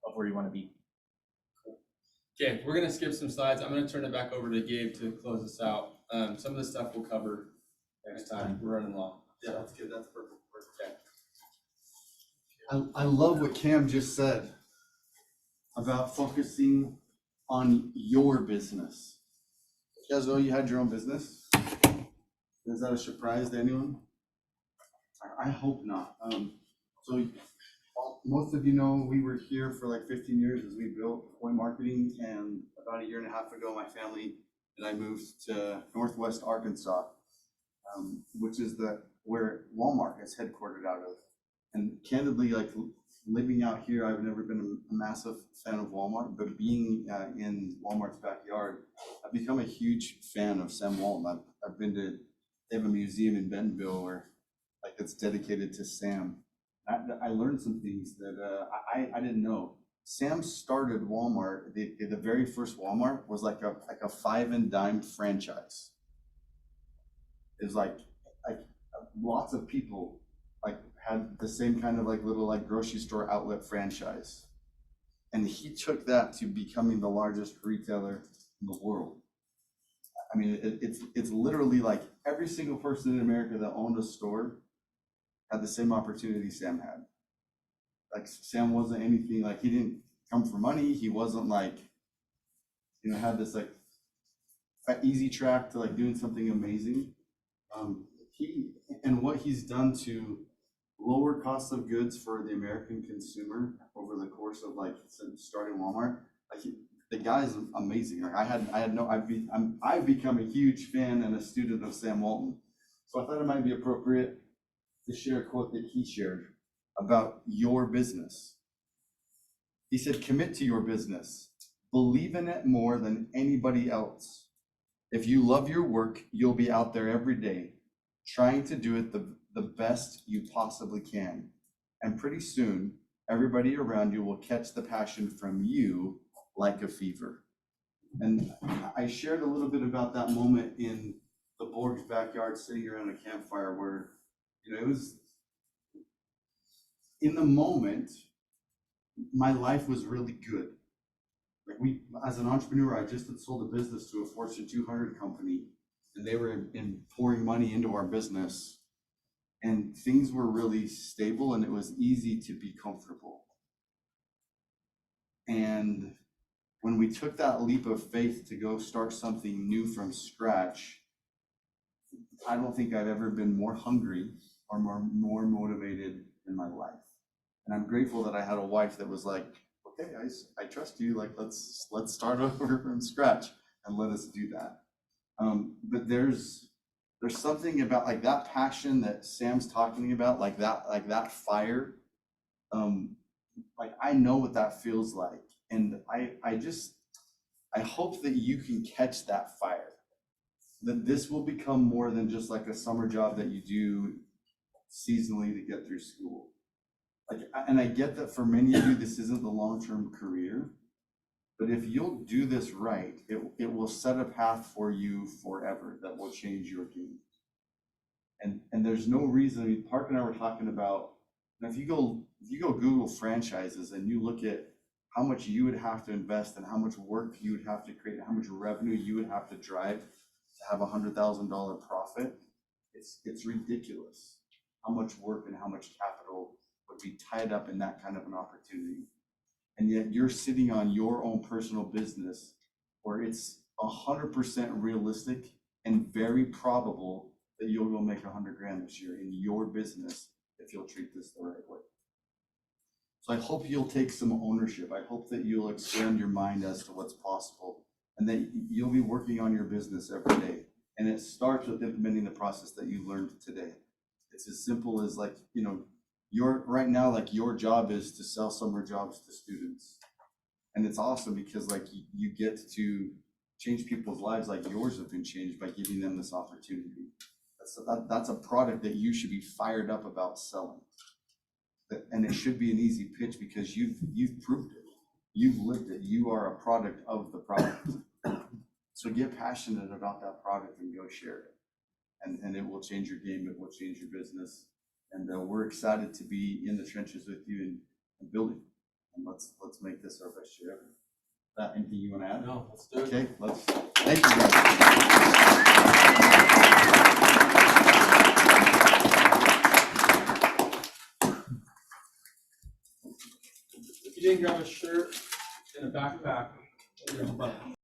of where you want to be. Okay, we're gonna skip some slides. I'm gonna turn it back over to Gabe to close us out. Some of the stuff we'll cover next time. We're running long. Yeah, that's good. That's perfect. Okay. I love what Cam just said about focusing on your business. You guys know you had your own business? Is that a surprise to anyone? I hope not. So most of you know we were here for like 15 years as we built Pointe Marketing, and about a year and a half ago, my family and I moved to Northwest Arkansas, which is where Walmart is headquartered out of. And candidly, like living out here, I've never been a massive fan of Walmart, but being in Walmart's backyard, I've become a huge fan of Sam Walton. I've been to, they have a museum in Bentonville where like it's dedicated to Sam. I learned some things that I didn't know. Sam started Walmart. The very first Walmart was like a 5 and dime franchise. It was like lots of people like had the same kind of like little like grocery store outlet franchise. And he took that to becoming the largest retailer in the world. I mean, it's literally like every single person in America that owned a store had the same opportunity Sam had. Like Sam wasn't anything, like he didn't come for money. He wasn't like, you know, had this like easy track to like doing something amazing. And what he's done to lower costs of goods for the American consumer over the course of like since starting Walmart, like the guy is amazing. Like I've become a huge fan and a student of Sam Walton. So I thought it might be appropriate to share a quote that he shared about your business. He said, "Commit to your business. Believe in it more than anybody else. If you love your work, you'll be out there every day, trying to do it the best you possibly can. And pretty soon, everybody around you will catch the passion from you like a fever." And I shared a little bit about that moment in the Borg's backyard, sitting around a campfire where, you know, it was, in the moment, my life was really good. Like as an entrepreneur, I just had sold a business to a Fortune 200 company, and they were pouring money into our business, and things were really stable, and it was easy to be comfortable. And when we took that leap of faith to go start something new from scratch, I don't think I've ever been more hungry or more motivated in my life. And I'm grateful that I had a wife that was like, "Okay, I trust you. Like, let's start over from scratch and let us do that." But there's something about like that passion that Sam's talking about, like that fire. Like I know what that feels like, and I hope that you can catch that fire. That this will become more than just like a summer job that you do seasonally to get through school. Like, and I get that for many of you, this isn't the long-term career, but if you'll do this right, it will set a path for you forever that will change your game. And there's no reason. I mean, Park and I were talking about, and if you go Google franchises and you look at how much you would have to invest and how much work you would have to create, and how much revenue you would have to drive to have $100,000 profit, it's ridiculous how much work and how much capital would be tied up in that kind of an opportunity. And yet you're sitting on your own personal business where it's 100% realistic and very probable that you'll go make $100,000 this year in your business if you'll treat this the right way. So I hope you'll take some ownership. I hope that you'll expand your mind as to what's possible, and that you'll be working on your business every day. And it starts with implementing the process that you learned today. It's as simple as like, you know, right now, like your job is to sell summer jobs to students. And it's awesome because like you get to change people's lives like yours have been changed by giving them this opportunity. That's a product that you should be fired up about selling. And it should be an easy pitch because you've proved it. You've lived it. You are a product of the product. So get passionate about that product and go share it. And it will change your game. It will change your business. And we're excited to be in the trenches with you and building. And let's make this our best year ever. That anything you want to add? No, let's do it. Okay, thank you guys. If you didn't grab a shirt and a backpack, there's a button.